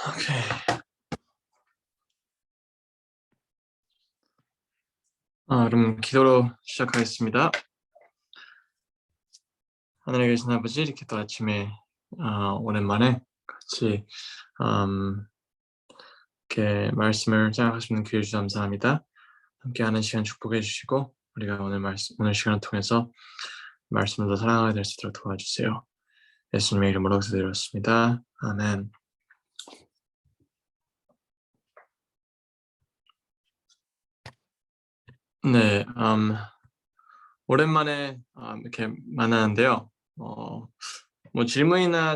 오케이. 그럼 기도로 시작하겠습니다. 하늘에 계신 아버지, 이렇게 또 아침에 오랜만에 같이 이렇게 말씀을 생각할 수 있는 기회 주셔서 감사합니다. 함께하는 시간 축복해 주시고 우리가 오늘 시간을 통해서 말씀을 더 사랑하게 될 수 있도록 도와주세요. 예수님의 이름으로 기도드렸습니다. 아멘. 네, 오랜만에 이렇게 만나는데요. 뭐 질문이나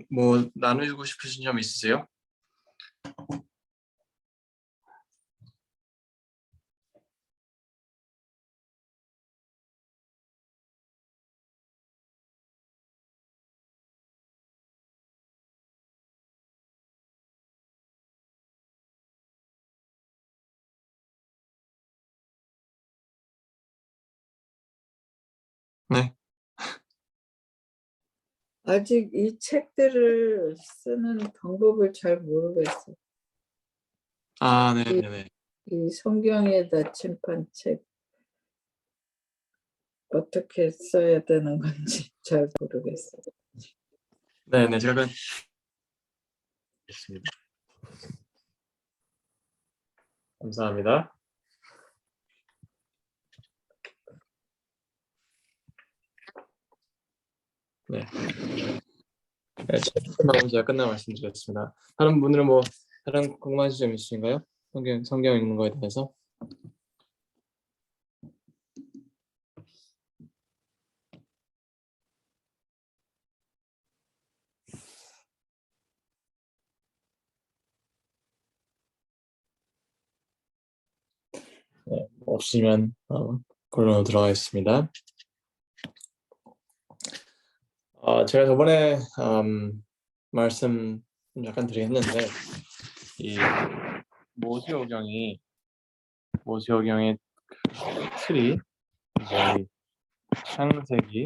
뭐 나누고 싶으신 점 있으세요? 네. 아직 이 책들을 쓰는 방법을 잘 모르겠어. 네네네. 이 성경의 나침반 책 어떻게 써야 되는 건지 잘 모르겠어. 네네, 제가 있습니다. 감사합니다. 네. 끝나면 제가 끝나고 말씀드렸습니다. 다른 분들은 뭐 다른 궁금하신 점 있으신가요? 성경 읽는 거에 대해서? 네, 없으면 본론으로 들어가겠습니다. 제가 저번에 말씀 약간 드리겠는데 이 모세오경의 틀이 이제 창세기,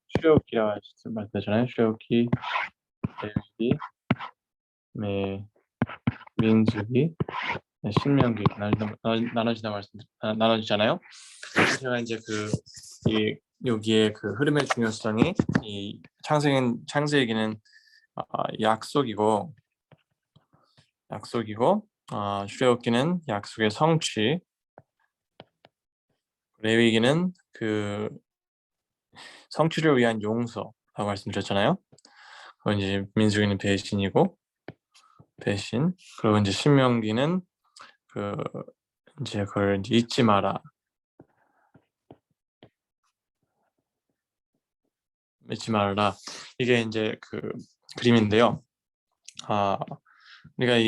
출애굽기라고 말씀하셨잖아요. 출애굽기, 레위기, 민수기, 신명기 나눠지잖아요. 제가 이제 여기에 그 흐름의 중요성이 이 창세기는 약속이고 출애굽기는 약속의 성취, 레위기는 그 성취를 위한 용서라고 말씀드렸잖아요. 그리고 이제 민수기는 배신이고 배신. 그리고 이제 신명기는 이제 그걸 이제 잊지 마라. 잊지 말라. 이게 이제 그 그림인데요. 우리가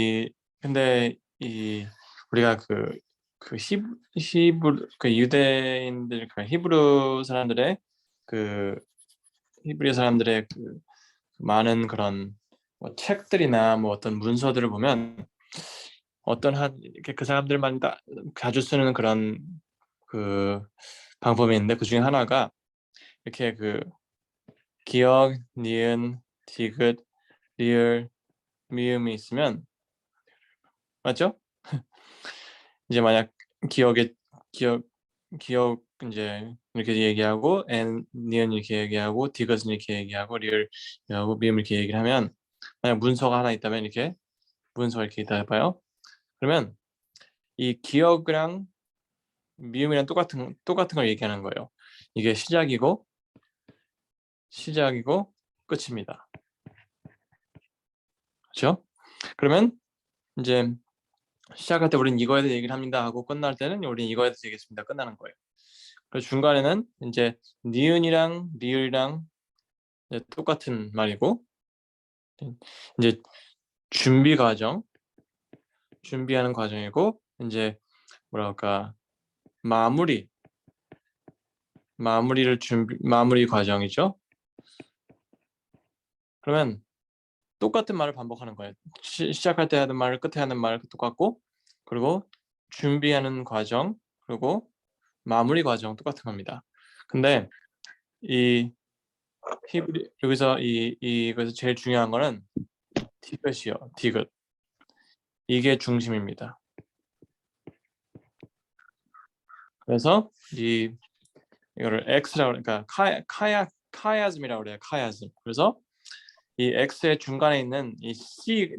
유대인들 히브리 사람들의 많은 그런 뭐 책들이나 뭐 어떤 문서들을 보면 이렇게 그 사람들만 자주 쓰는 그런 그 방법이 있는데 그 중에 하나가 이렇게 기역, 니은, 디귿, 리을, 미음이 있으면 맞죠? 이제 만약 기역 이제 이렇게 얘기하고 니은 이렇게 얘기하고 디귿은 이렇게 얘기하고 리을 하고 미음 이렇게 얘기를 하면 만약 문서가 하나 있다면 이렇게 문서가 이렇게 있다 해봐요. 그러면 이 기역이랑 미음이랑 똑같은 걸 얘기하는 거예요. 이게 시작이고 끝입니다. 그렇죠? 그러면 이제 시작할 때 우리는 이거에 대해 얘기를 합니다 하고 끝날 때는 우리는 이거에 대해서 얘기했습니다 끝나는 거예요. 그리고 중간에는 이제 니은이랑 리을이랑 이제 똑같은 말이고 이제 준비하는 과정이고 이제 뭐랄까 마무리 과정이죠. 그러면 똑같은 말을 반복하는 거예요. 시작할 때 하는 말, 끝에 하는 말 똑같고 그리고 준비하는 과정 그리고 마무리 과정 똑같은 겁니다. 근데 히브리 여기서 이것에서 제일 중요한 거는 디귿이요. 디귿. 이게 중심입니다. 그래서 이거를 x라고 그러니까 카야즘이라고 그래요. 카야즘. 그래서 이 x의 중간에 있는 이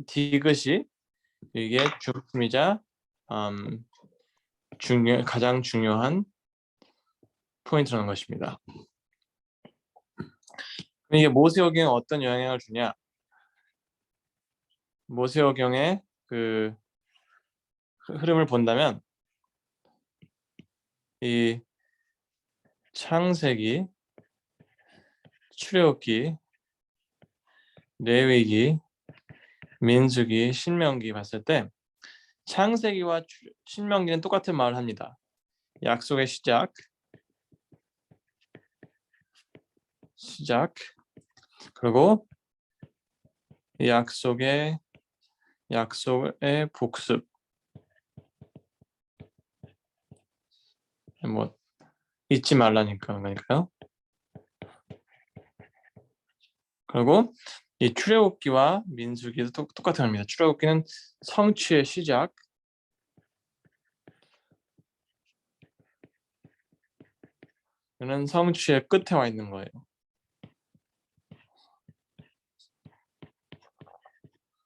디귿이 이게 중심이자 가장 중요한 포인트라는 것입니다. 이게 모세오경에 어떤 영향을 주냐? 모세오경의 그 흐름을 본다면 이 창세기, 출애굽기, 레위기, 민수기, 신명기 봤을 때 창세기와 신명기는 똑같은 말을 합니다. 약속의 시작, 그리고 약속의 복습. 뭐 잊지 말라니까 그러니까요. 그리고 이 출애굽기와 민수기도 똑같은 겁니다. 출애굽기는 성취의 시작, 이는 성취의 끝에 와 있는 거예요.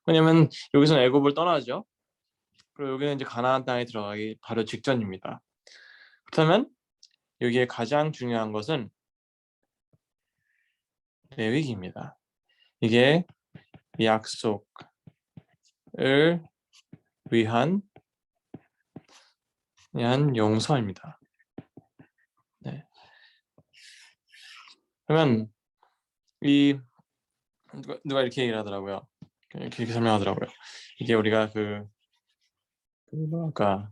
왜냐면 여기서는 애굽을 떠나죠. 그리고 여기는 이제 가나안 땅에 들어가기 바로 직전입니다. 그렇다면 여기에 가장 중요한 것은 레위기입니다. 이게 약속을 위한 용서입니다. 네. 그러면 누가 이렇게 얘기를 하더라고요. 이렇게 설명하더라고요. 이게 우리가 뭐랄까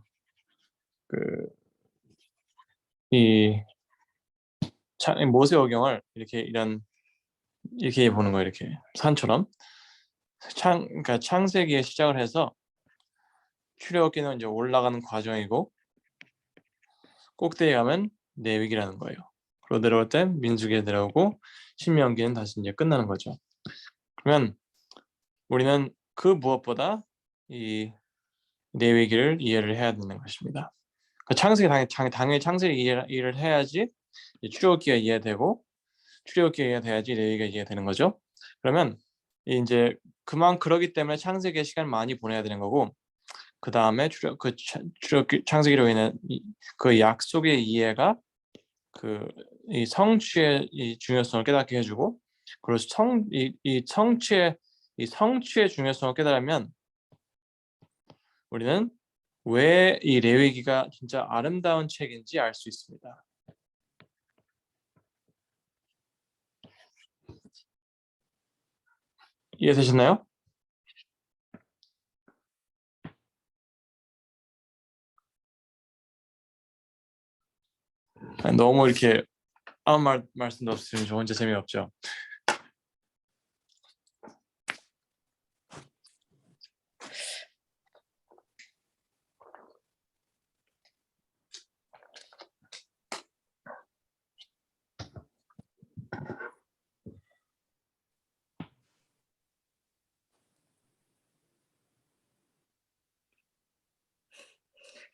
모세오경을 이렇게 보는 거예요. 이렇게 산처럼 그러니까 창세기에 시작을 해서 출애굽기는 이제 올라가는 과정이고 꼭대기 가면 레위기라는 거예요. 그리고 내려올 땐 민수기에 내려오고 신명기는 다시 이제 끝나는 거죠. 그러면 우리는 그 무엇보다 이 레위기를 이해를 해야 되는 것입니다. 창세기 당연히 창세기 이해를 해야지 출애굽기가 이해되고 출애굽기가 이해돼야지 레위기가 이해되는 거죠. 그러면 이제 그러기 때문에 창세기에 시간을 많이 보내야 되는 거고 그 다음에 출애굽기 창세기로 인한 그 약속의 이해가 이 성취의 이 중요성을 깨닫게 해주고 그리고 성취의 중요성을 깨달으면 우리는 왜 이 레위기가 진짜 아름다운 책인지 알 수 있습니다. 이해되셨나요? 너무 이렇게 아무 말씀도 없으면 저 혼자 재미없죠.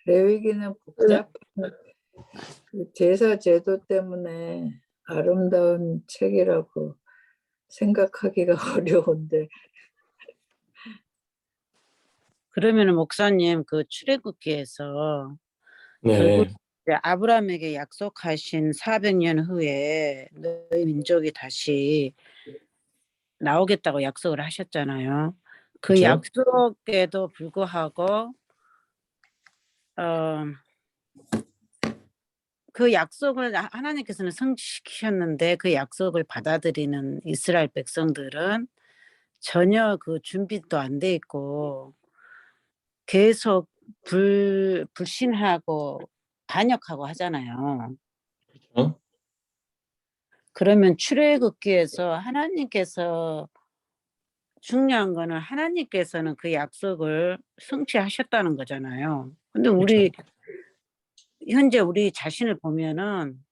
레위기는 복잡한 그 제사 제도 때문에 아름다운 책이라고 생각하기가 어려운데. 그러면은 목사님 그 출애굽기에서 결국 네, 이제 아브라함에게 약속하신 400년 후에 너희 민족이 다시 나오겠다고 약속을 하셨잖아요. 그 그렇죠? 약속에도 불구하고 그 약속을 하나님께서는 성취시키셨는데 그 약속을 받아들이는 이스라엘 백성들은 전혀 그 준비도 안 돼 있고 계속 불신하고 반역하고 하잖아요. 그렇죠? 그러면 출애굽기에서 하나님께서 중요한 거는 하나님께서는 그 약속을 성취하셨다는 거잖아요. 근데 그렇죠? 현재 우리 자신을 보면은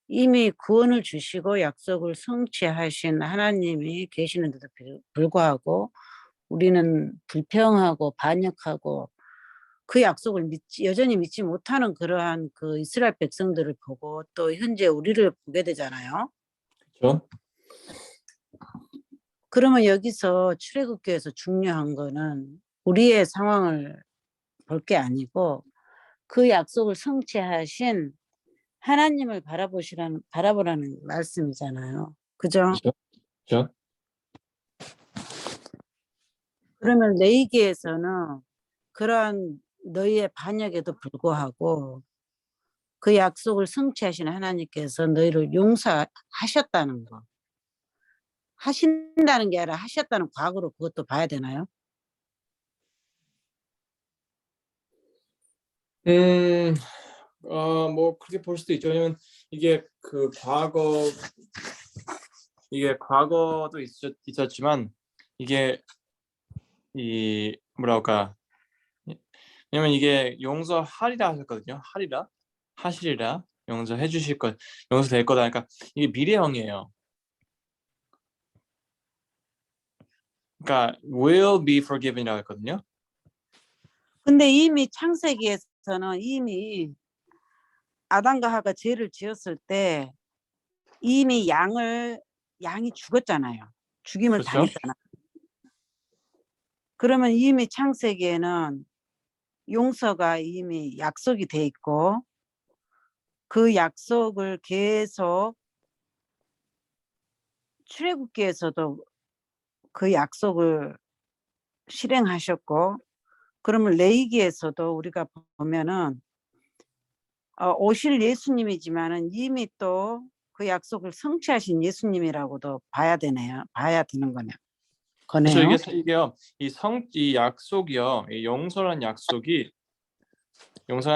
이미 구원을 주시고 약속을 성취하신 하나님이 계시는데도 불구하고 우리는 불평하고 반역하고 그 약속을 여전히 믿지 못하는 그러한 그 이스라엘 백성들을 보고 또 현재 우리를 보게 되잖아요. 그렇죠? 그러면 여기서 출애굽기에서 중요한 거는 우리의 상황을 볼 게 아니고 그 약속을 성취하신 하나님을 바라보라는 말씀이잖아요. 그죠? 그렇죠? 그렇죠? 그러면 레위기에서는 그러한 너희의 반역에도 불구하고 그 약속을 성취하신 하나님께서 너희를 용서하셨다는 거. 하신다는 게 아니라 하셨다는 과거로 그것도 봐야 되나요? 뭐 그렇게 볼 수도 있죠. 왜냐면 이게 그 과거도 있었지만 이게 이 뭐랄까, 왜냐면 이게 용서하리라 하셨거든요. 하시리라, 용서해 주실 것, 용서될 거다. 그러니까 이게 미래형이에요. 그러니까 will be forgiven이라고 했거든요. 근데 이미 창세기에서는 이미 아담과 하가 죄를 지었을 때 이미 양이 죽었잖아요. 죽임을 그렇죠? 당했잖아요. 그러면 이미 창세기에는 용서가 이미 약속이 돼 있고 그 약속을 계속 출애굽기에서도 그 약속을 실행하셨고, 그러면 레위기에서도 우리가 보면은 오실 예수님이지만은 이미 또 그 약속을 성취하신 예수님이라고도 봐야 되는 그래서 거네요. 이게요, 이 약속이요, 이 용서란 약속이 그러니까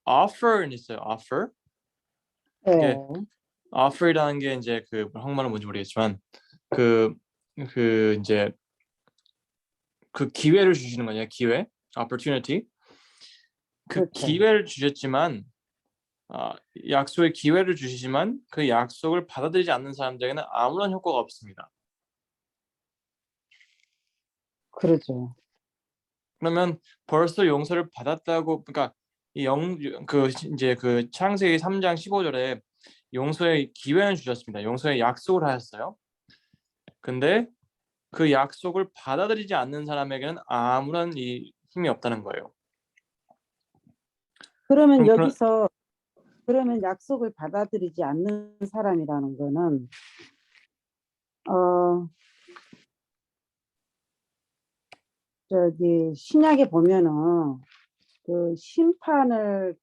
offer는 있어요. offer. 이게 네. offer이라는 게 이제 그 한국말은 뭔지 모르겠지만 이제 그 기회를 주시는 거냐, 기회, opportunity. 그 그렇죠. 기회를 주셨지만 약속의 기회를 주시지만 그 약속을 받아들이지 않는 사람들에게는 아무런 효과가 없습니다. 그러죠. 그러면 벌써 용서를 받았다고, 그러니까 이제 그 창세기 3장 15절에 용서의 기회는 주셨습니다. 용서의 약속을 하셨어요. 근데 그 약속을 받아들이지 않는 사람에게는 아무런 힘이 없다는 거예요. 그러면 그럼 여기서 그러면 약속을 받아들이지 않는 사람이라는 거는 신약에 보면은 그 심판을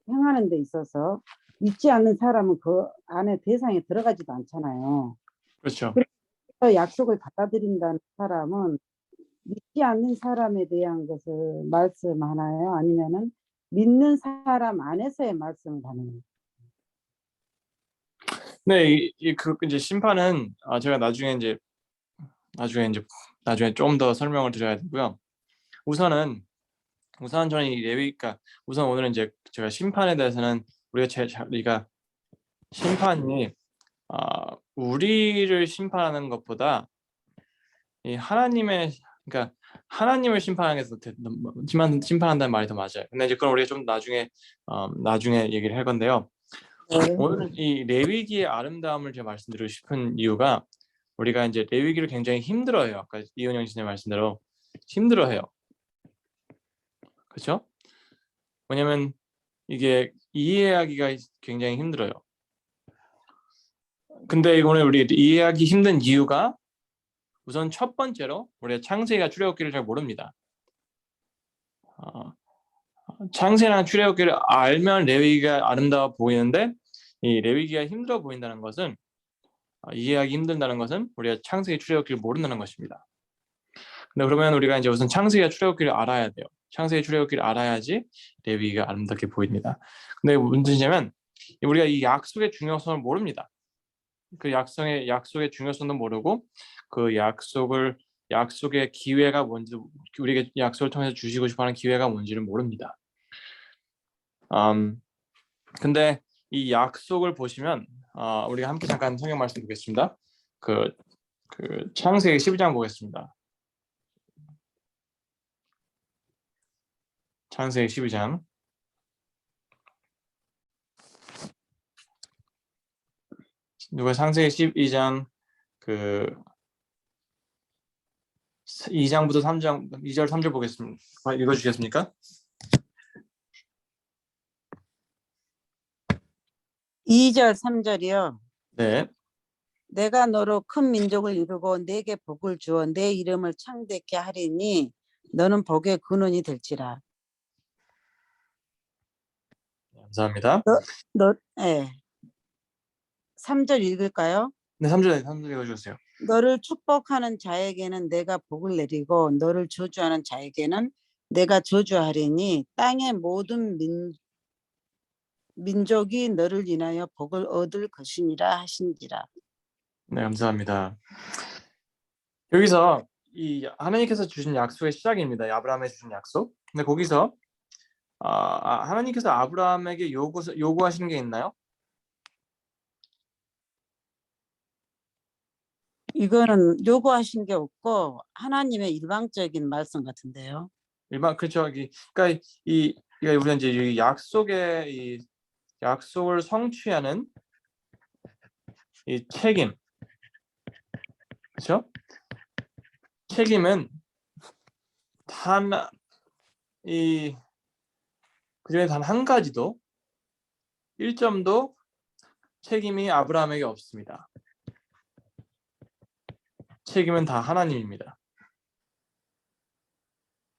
행하는 데 있어서 믿지 않는 사람은 그 안에 대상에 들어가지도 않잖아요. 그렇죠. 그래서 약속을 받아들인다는 사람은 믿지 않는 사람에 대한 것을 말씀하나요? 아니면은 믿는 사람 안에서의 말씀을 하나요? 네, 이제 심판은 제가 나중에 좀 더 설명을 드려야 되고요. 우선 저는 이 레위가 우선 오늘은 이제 제가 심판에 대해서는 우리가 심판이 우리를 심판하는 것보다 이 그러니까 하나님을 심판한다는 말이 더 맞아요. 근데 이제 그건 우리가 좀 나중에 얘기를 할 건데요. 네. 오늘은 이 레위기의 아름다움을 제가 말씀드리고 싶은 이유가, 우리가 이제 레위기를 굉장히 힘들어해요. 아까 이은영 씨의 말씀대로 힘들어해요. 그렇죠? 왜냐면 이게 이해하기가 굉장히 힘들어요. 근데 오늘 우리 이해하기 힘든 이유가, 우선 첫 번째로 우리가 창세기가 출애굽기를 잘 모릅니다. 창세랑 출애굽기를 알면 레위기가 아름다워 보이는데, 이 레위기가 힘들어 보인다는 것은, 이해하기 힘든다는 것은 우리가 창세기 출애굽기를 모른다는 것입니다. 근데 그러면 우리가 이제 우선 창세기와 출애굽기를 알아야 돼요. 창세기 출애굽기를 알아야지 레위기가 아름답게 보입니다. 근데 문제냐면 우리가 이 약속의 중요성을 모릅니다. 그 약속의 중요성도 모르고 그 약속의 기회가 뭔지, 우리에게 약속을 통해서 주시고 싶어하는 기회가 뭔지를 모릅니다. 근데 이 약속을 보시면 우리가 함께 잠깐 성경 말씀 보겠습니다. 그 창세기 12장 보겠습니다. 창세기 12장. 누가 창세기 12장 2장부터 3장 2절 3절 보겠습니다. 읽어 주시겠습니까? 2절 3절이요. 네. 내가 너로 큰 민족을 이루고 내게 복을 주어 내 이름을 창대케 하리니 너는 복의 근원이 될지라. 감사합니다. 예. 3절 읽을까요? 네, 3절 읽어 주세요. 너를 축복하는 자에게는 내가 복을 내리고 너를 저주하는 자에게는 내가 저주하리니 땅의 모든 민족이 너를 인하여 복을 얻을 것이니라 하신지라. 네, 감사합니다. 여기서 이 하나님께서 주신 약속의 시작입니다. 아브라함에 주신 약속. 근데 거기서 하나님께서 아브라함에게 요구하시는 게 있나요? 이거는 요구하신 게 없고 하나님의 일방적인 말씀 같은데요. 그렇죠. 그러니까 우리가 이제 이 약속을 성취하는 이 책임, 그렇죠? 책임은 그중에 단 한 가지도 1점도 책임이 아브라함에게 없습니다. 책임은 다 하나님입니다.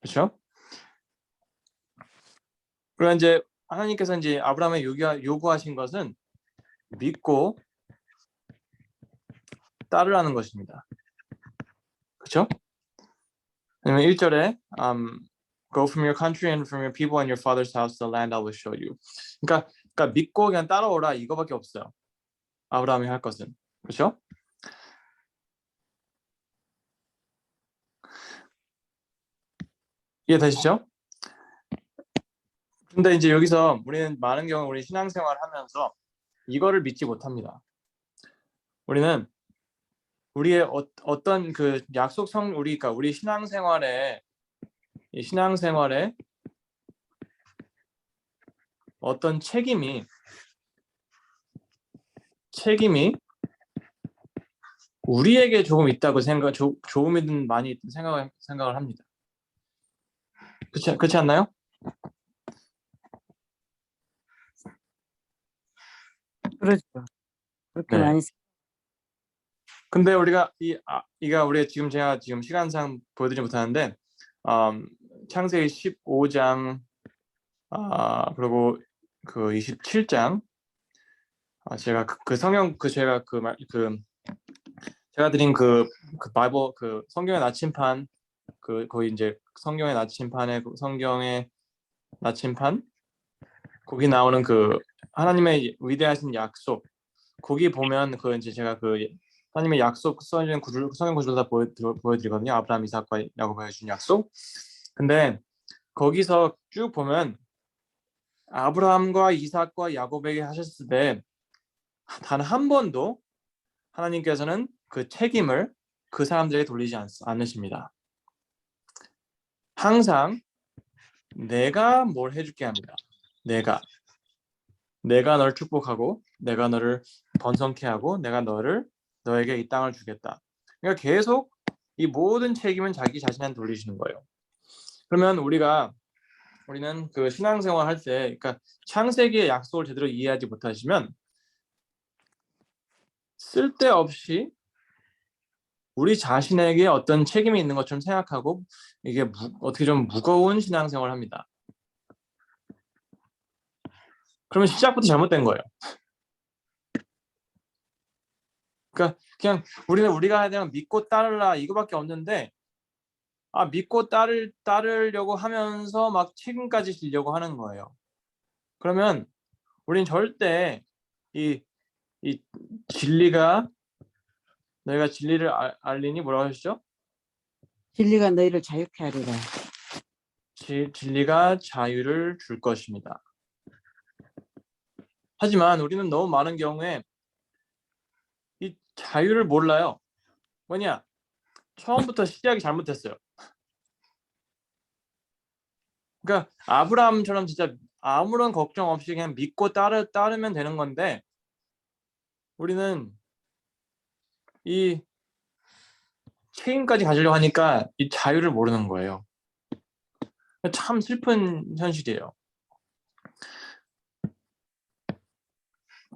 그렇죠? 그리고 이제 하나님께서 이제 아브라함에 요구하신 것은 믿고 따르라는 것입니다. 그렇죠? 그러면 1절에 Go from your country and from your people and your father's house to the land I will show you. 그러니까 믿고 그냥 따라오라 이거밖에 없어요. 아브라함이 할 것은. 그렇죠? 이해되시죠? 근데 이제 여기서 우리는 많은 경우 우리 신앙생활을 하면서 이거를 믿지 못합니다. 우리는 우리의 어떤 그 우리 신앙생활에 어떤 책임이 우리에게 조금 있다고 조금이든 많이 생각을 합니다. 그렇지 않나요? 그렇죠. 그렇게 네. 많이. 근데 우리가 제가 지금 시간상 보여드리지 못하는데 창세기 15장 그리고 그 27장 제가 제가 드린 그 바이블 성경의 나침판 거기 이제 성경의 나침판 거기 나오는 하나님의 위대하신 약속 거기 보면 이제 제가 하나님의 약속 써진 성경 구절을 다 보여드리거든요. 아브라함, 이삭과 야곱에게 준 약속. 근데 거기서 쭉 보면 아브라함과 이삭과 야곱에게 하셨을 때 단 한 번도 하나님께서는 그 책임을 그 사람들에게 돌리지 않으십니다. 항상 내가 뭘 해줄게 합니다. 내가 너를 축복하고 내가 너를 번성케 하고 내가 너에게 이 땅을 주겠다. 그러니까 계속 이 모든 책임은 자기 자신한테 돌리시는 거예요. 그러면 우리는 그 신앙생활 할 때 그러니까 창세기의 약속을 제대로 이해하지 못하시면 쓸데없이 우리 자신에게 어떤 책임이 있는 것처럼 생각하고 이게 어떻게 좀 무거운 신앙생활을 합니다. 그러면 시작부터 잘못된 거예요. 그러니까 그냥 우리가 해야 되는 믿고 따르라 이거밖에 없는데 믿고 따르려고 하면서 막 책임까지 지려고 하는 거예요. 그러면 우린 절대 이 너희가 진리를 알리니 뭐라고 하셨죠? 진리가 너희를 자유케 하리라. 진리가 자유를 줄 것입니다. 하지만 우리는 너무 많은 경우에 이 자유를 몰라요. 뭐냐? 처음부터 시작이 잘못됐어요. 그러니까 아브라함처럼 진짜 아무런 걱정 없이 그냥 믿고 따르면 되는 건데, 우리는 이 책임까지 가지려고 하니까 이 자유를 모르는 거예요. 참 슬픈 현실이에요.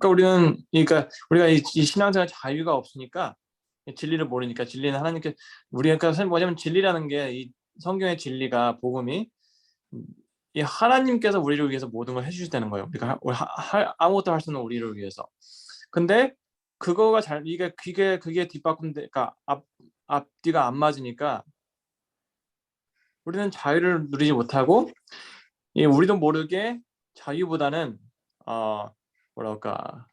그러니까 우리가 이 신앙생활 자유가 없으니까, 진리를 모르니까, 진리는 하나님께, 우리가 뭐냐면 진리라는 게, 이 성경의 진리가, 복음이 이 하나님께서 우리를 위해서 모든 걸 해주시다는 거예요. 우리가 아무것도 할 수 없는 우리를 위해서. 근데 그거가 그게 뒷바꾼데, 그러니까 앞뒤가 안 맞으니까 우리는 자유를 누리지 못하고, 우리도 모르게 자유보다는 뭐랄까,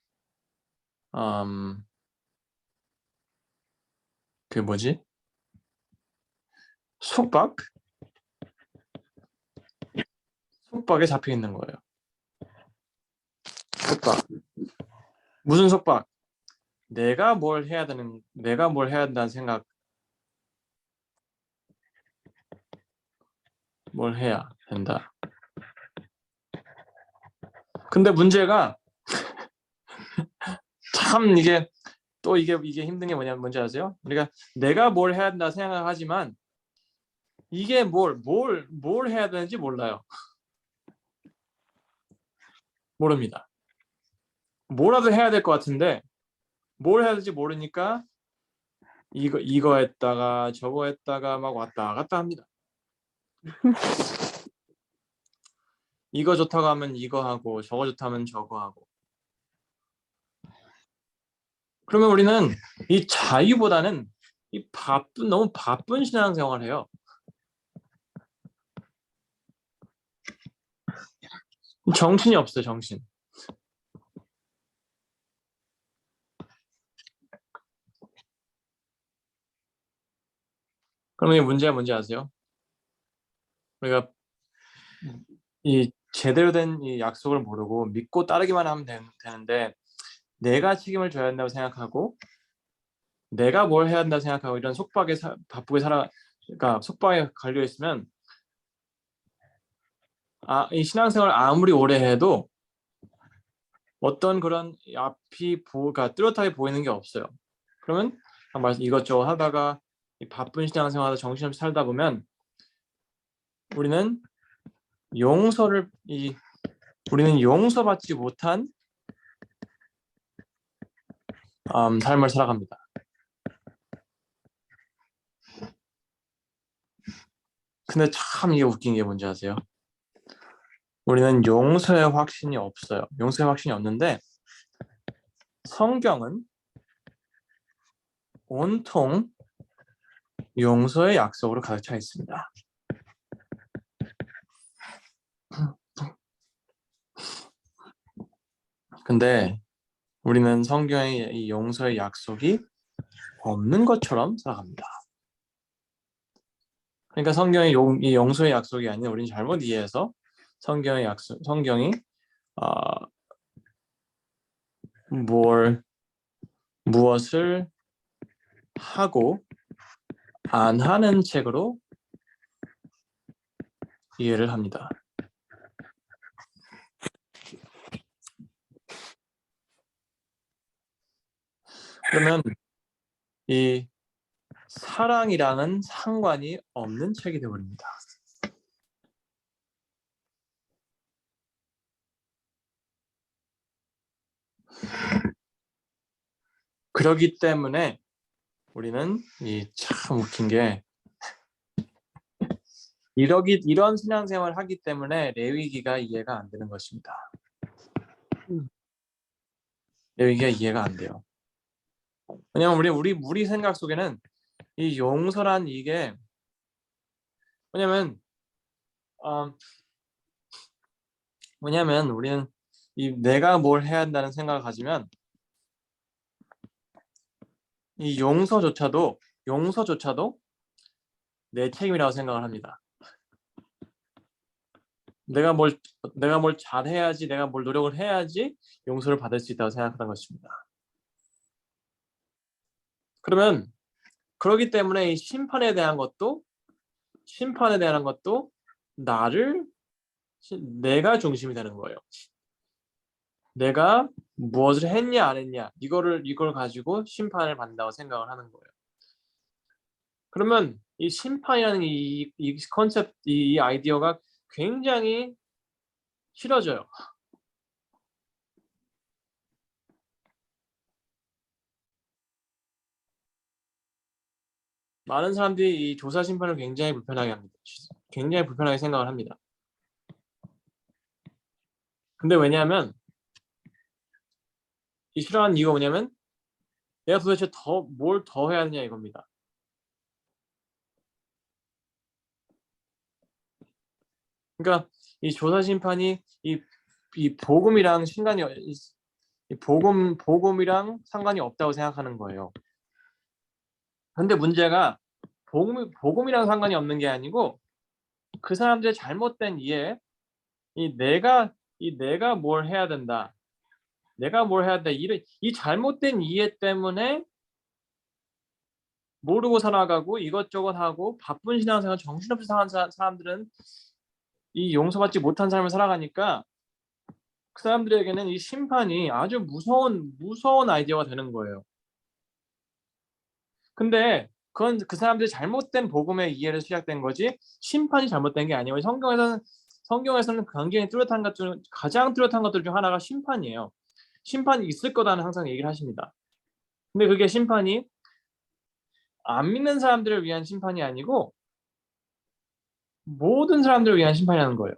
그 뭐지? 속박에 잡혀 있는 거예요. 속박. 무슨 속박? 내가 뭘 해야 된다는 생각, 뭘 해야 된다. 근데 문제가 참 이게 힘든 게 뭔지 아세요? 우리가 내가 뭘 해야 된다 생각하지만 이게 뭘 해야 되는지 몰라요. 모릅니다. 뭐라도 해야 될 것 같은데 뭘 해야 될지 모르니까 이거 했다가 저거 했다가 막 왔다 갔다 합니다. 이거 좋다고 하면 이거 하고, 저거 좋다면 저거 하고. 그러면 우리는 이 자유보다는 너무 바쁜 신앙생활을 해요. 정신이 없어요, 정신. 그러면 이 문제가 뭔지 아세요? 우리가 이 제대로 된 이 약속을 모르고 믿고 따르기만 하면 되는데, 내가 책임을 져야 한다고 생각하고, 내가 뭘 해야 한다고 생각하고, 이런 속박에 바쁘게 그러니까 속박에 걸려 있으면 이 신앙생활을 아무리 오래 해도 어떤 그런 앞이 그러니까 뚜렷하게 보이는 게 없어요. 그러면 이것저것 하다가 이 바쁜 신앙생활에 정신없이 살다 보면 우리는 용서받지 못한 삶을 살아갑니다. 근데 참 이게 웃긴 게 뭔지 아세요? 우리는 용서의 확신이 없어요. 용서의 확신이 없는데 성경은 온통 용서의 약속으로 가득 차 있습니다. 근데 우리는 성경의 이 용서의 약속이 없는 것처럼 살아갑니다. 그러니까 성경의 이 용서의 약속이 아닌, 우리는 잘못 이해해서 성경이 무엇을 하고 안 하는 책으로 이해를 합니다. 그러면 이 사랑이랑은 상관이 없는 책이 되어버립니다. 그렇기 때문에 우리는 참 웃긴 게, 이런 신앙생활을 하기 때문에 레위기가 이해가 안 되는 것입니다. 레위기가 이해가 안 돼요. 왜냐면 우리 생각 속에는 이 용서란 이게 뭐냐면 우리는 내가 뭘 해야 한다는 생각을 가지면 이 용서조차도 내 책임이라고 생각을 합니다. 내가 뭘 잘해야지, 내가 뭘 노력을 해야지 용서를 받을 수 있다고 생각하는 것입니다. 그러면 그렇기 때문에 이 심판에 대한 것도 내가 중심이 되는 거예요. 내가 무엇을 했냐 안 했냐 이걸 가지고 심판을 받는다고 생각을 하는 거예요. 그러면 이 심판이라는 이 컨셉, 이 아이디어가 굉장히 싫어져요. 많은 사람들이 이 조사 심판을 굉장히 불편하게 합니다. 굉장히 불편하게 생각을 합니다. 근데 왜냐하면 이 싫어하는 이유가 뭐냐면 내가 도대체 뭘 더 해야 하느냐 이겁니다. 그러니까 이 조사 심판이 이 복음이랑 복음이랑 상관이 없다고 생각하는 거예요. 근데 문제가 복음이랑 상관이 없는 게 아니고 그 사람들의 잘못된 이해, 내가 뭘 해야 된다. 내가 뭘 해야 돼. 이 잘못된 이해 때문에 모르고 살아가고 이것저것 하고 바쁜 신앙생활 정신없이 사는 사람들은 이 용서받지 못한 삶을 살아가니까 그 사람들에게는 이 심판이 아주 무서운 아이디어가 되는 거예요. 근데 그건 그 사람들이 잘못된 복음의 이해로 시작된 거지 심판이 잘못된 게 아니에요. 성경에서는 굉장히 가장 뚜렷한 것들 중 하나가 심판이에요. 심판이 있을 거다는 항상 얘기를 하십니다. 근데 그게 심판이 안 믿는 사람들을 위한 심판이 아니고 모든 사람들을 위한 심판이라는 거예요.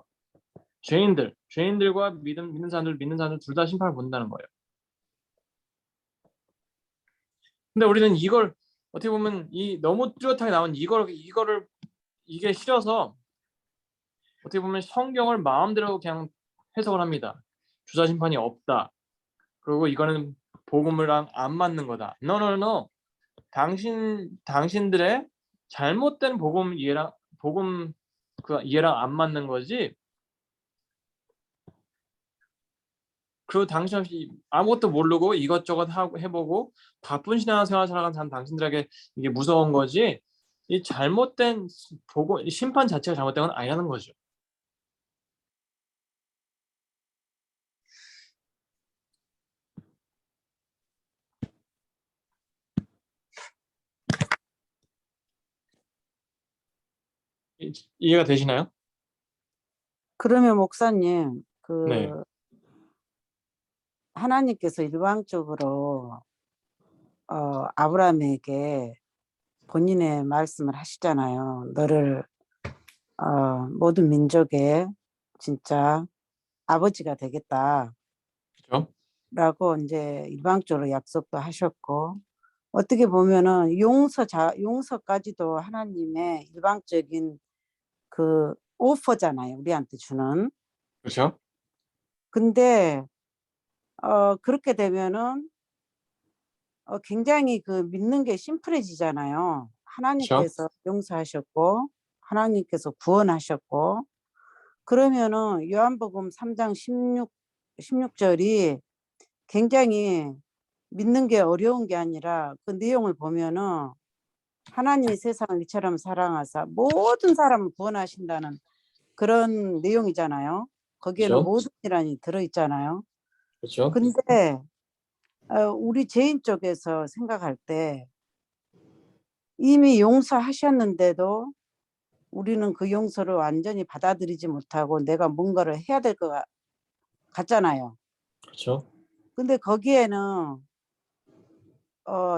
죄인들과 믿는 사람들 둘 다 심판을 본다는 거예요. 근데 우리는 이걸 어떻게 보면 너무 뚜렷하게 나온 이게 싫어서 어떻게 보면 성경을 마음대로 그냥 해석을 합니다. 주사 심판이 없다. 그리고 이거는 복음이랑 안 맞는 거다. No. 당신들의 잘못된 복음 그 이해랑 안 맞는 거지. 그리고 당신 아무것도 모르고 이것저것 해보고 바쁜 신앙생활 살아가는 당신들에게 이게 무서운 거지. 이 잘못된 복음, 심판 자체가 잘못된 건 아니라는 거죠. 이해가 되시나요? 그러면 목사님, 네. 하나님께서 일방적으로 아브라함에게 본인의 말씀을 하시잖아요. 너를 모든 민족의 진짜 아버지가 되겠다. 그렇죠. 라고 이제 일방적으로 약속도 하셨고, 어떻게 보면은 용서까지도 하나님의 일방적인 그 오퍼잖아요. 우리한테 주는. 그렇죠. 근데 그렇게 되면은 굉장히 그 믿는 게 심플해지잖아요. 그렇죠. 하나님께서 용서하셨고 하나님께서 구원하셨고, 그러면은 요한복음 3장 16절이 굉장히 믿는 게 어려운 게 아니라 그 내용을 보면은 하나님이 세상을 이처럼 사랑하사 모든 사람을 구원하신다는 그런 내용이잖아요. 거기에는 그렇죠. 모든 이란이 들어있잖아요. 그렇죠. 근데 우리 죄인 쪽에서 생각할 때 이미 용서하셨는데도 우리는 그 용서를 완전히 받아들이지 못하고 내가 뭔가를 해야 될 것 같잖아요. 그렇죠. 근데 거기에는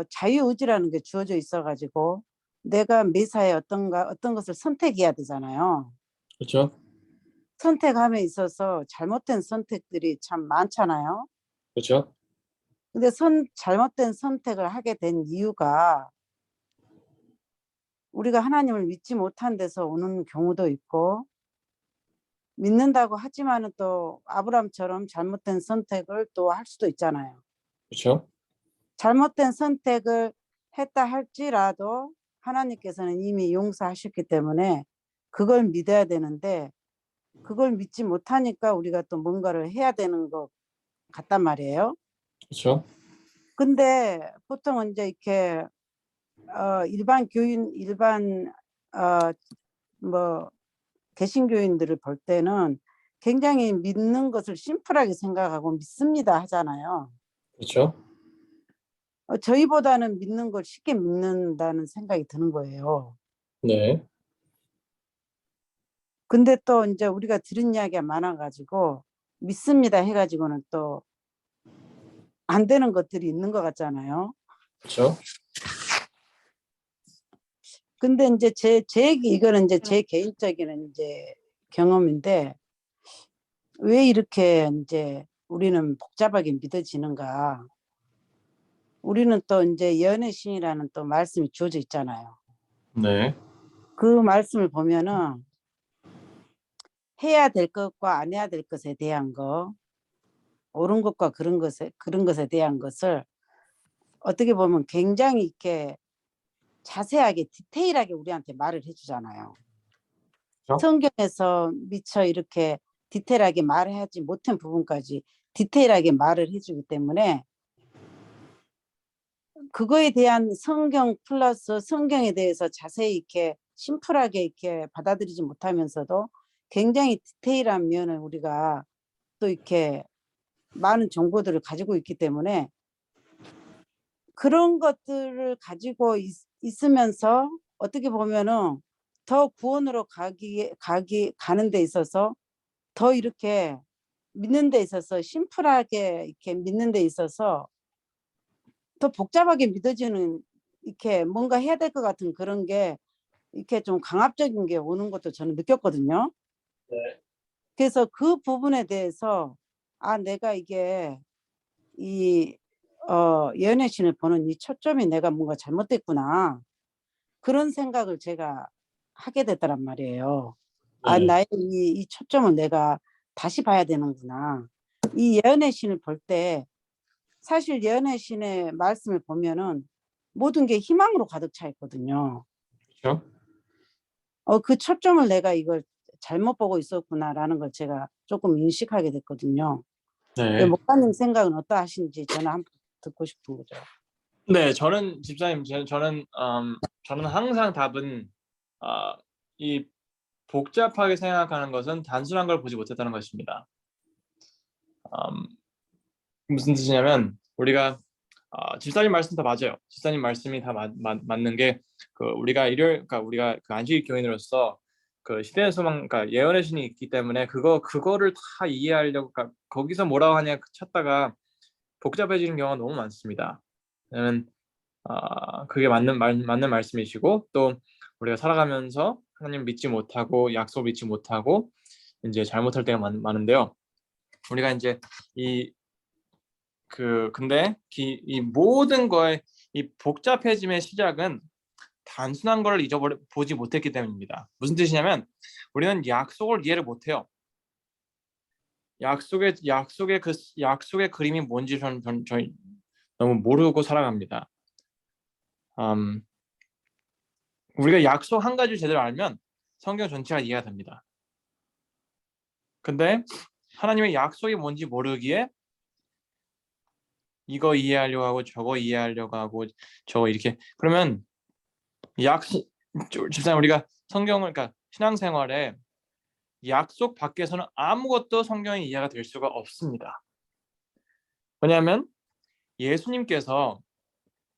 자유의지라는 게 주어져 있어가지고 내가 매사에 어떤 것을 선택해야 되잖아요. 그렇죠. 선택함에 있어서 잘못된 선택들이 참 많잖아요. 그렇죠. 근데 잘못된 선택을 하게 된 이유가 우리가 하나님을 믿지 못한 데서 오는 경우도 있고, 믿는다고 하지만은 또 아브람처럼 잘못된 선택을 또 할 수도 있잖아요. 그렇죠. 잘못된 선택을 했다 할지라도 하나님께서는 이미 용서하셨기 때문에 그걸 믿어야 되는데, 그걸 믿지 못하니까 우리가 또 뭔가를 해야 되는 것 같단 말이에요. 그렇죠. 근데 보통은 이제 이렇게 일반 교인, 일반 뭐 개신교인들을 볼 때는 굉장히 믿는 것을 심플하게 생각하고 믿습니다 하잖아요. 그렇죠. 저희보다는 믿는 걸 쉽게 믿는다는 생각이 드는 거예요. 네. 근데 또 이제 우리가 들은 이야기가 많아가지고 믿습니다 해가지고는 또 안 되는 것들이 있는 것 같잖아요. 그렇죠. 근데 이제 이거는 이제 제 개인적인 이제 경험인데 왜 이렇게 이제 우리는 복잡하게 믿어지는가? 우리는 또 이제 연애 신이라는 또 말씀이 주어져 있잖아요. 네. 그 말씀을 보면은 해야 될 것과 안 해야 될 것에 대한 거, 옳은 것과 그런 것에 대한 것을 어떻게 보면 굉장히 이렇게 자세하게 디테일하게 우리한테 말을 해주잖아요. 그렇죠. 성경에서 미처 이렇게 디테일하게 말하지 못한 부분까지 디테일하게 말을 해주기 때문에 그거에 대한 성경 플러스 성경에 대해서 자세히 이렇게 심플하게 이렇게 받아들이지 못하면서도 굉장히 디테일한 면을 우리가 또 이렇게 많은 정보들을 가지고 있기 때문에 그런 것들을 가지고 있으면서 어떻게 보면은 더 구원으로 가는 데 있어서 더 이렇게 믿는 데 있어서 심플하게 이렇게 믿는 데 있어서 더 복잡하게 믿어지는 이렇게 뭔가 해야 될 것 같은 그런 게 이렇게 좀 강압적인 게 오는 것도 저는 느꼈거든요. 네. 그래서 그 부분에 대해서 내가 이게 이 연애신을 보는 이 초점이 내가 뭔가 잘못됐구나. 그런 생각을 제가 하게 되더란 말이에요. 네. 나의 이 초점을 내가 다시 봐야 되는구나. 이 연애신을 볼 때 사실 연애신의 말씀을 보면은 모든 게 희망으로 가득 차 있거든요. 그렇죠. 그 초점을 내가 이걸 잘못 보고 있었구나라는 걸 제가 조금 인식하게 됐거든요. 네. 목사님 생각은 어떠하신지 저는 한번 듣고 싶은 거죠. 네, 저는 집사님, 저는 항상 답은 이 복잡하게 생각하는 것은 단순한 걸 보지 못했다는 것입니다. 무슨 뜻이냐면 우리가 집사님 말씀 다 맞아요. 집사님 말씀이 다 맞는 게 그러니까 우리가 그 안식 교인으로서 그 시대의 소망, 그러니까 예언의 신이 있기 때문에 그거를 다 이해하려고, 그러니까 거기서 뭐라고 하냐 찾다가 복잡해지는 경우가 너무 많습니다. 왜냐면 그게 맞는 말씀이시고, 또 우리가 살아가면서 하나님 믿지 못하고 약속 믿지 못하고 이제 잘못할 때가 많은데요. 우리가 이제 근데 이 모든 거의 이 복잡해짐의 시작은 단순한 걸 보지 못했기 때문입니다. 무슨 뜻이냐면 우리는 약속을 이해를 못해요. 약속의 그림이 뭔지 저희 너무 모르고 살아갑니다. 우리가 약속 한 가지를 제대로 알면 성경 전체가 이해가 됩니다. 근데 하나님의 약속이 뭔지 모르기에 이거 이해하려고 하고 저거 이해하려고 하고 저거 이렇게, 그러면 집사님, 우리가 성경을, 그러니까 신앙생활에 약속 밖에서는 아무것도 성경이 이해가 될 수가 없습니다. 왜냐하면 예수님께서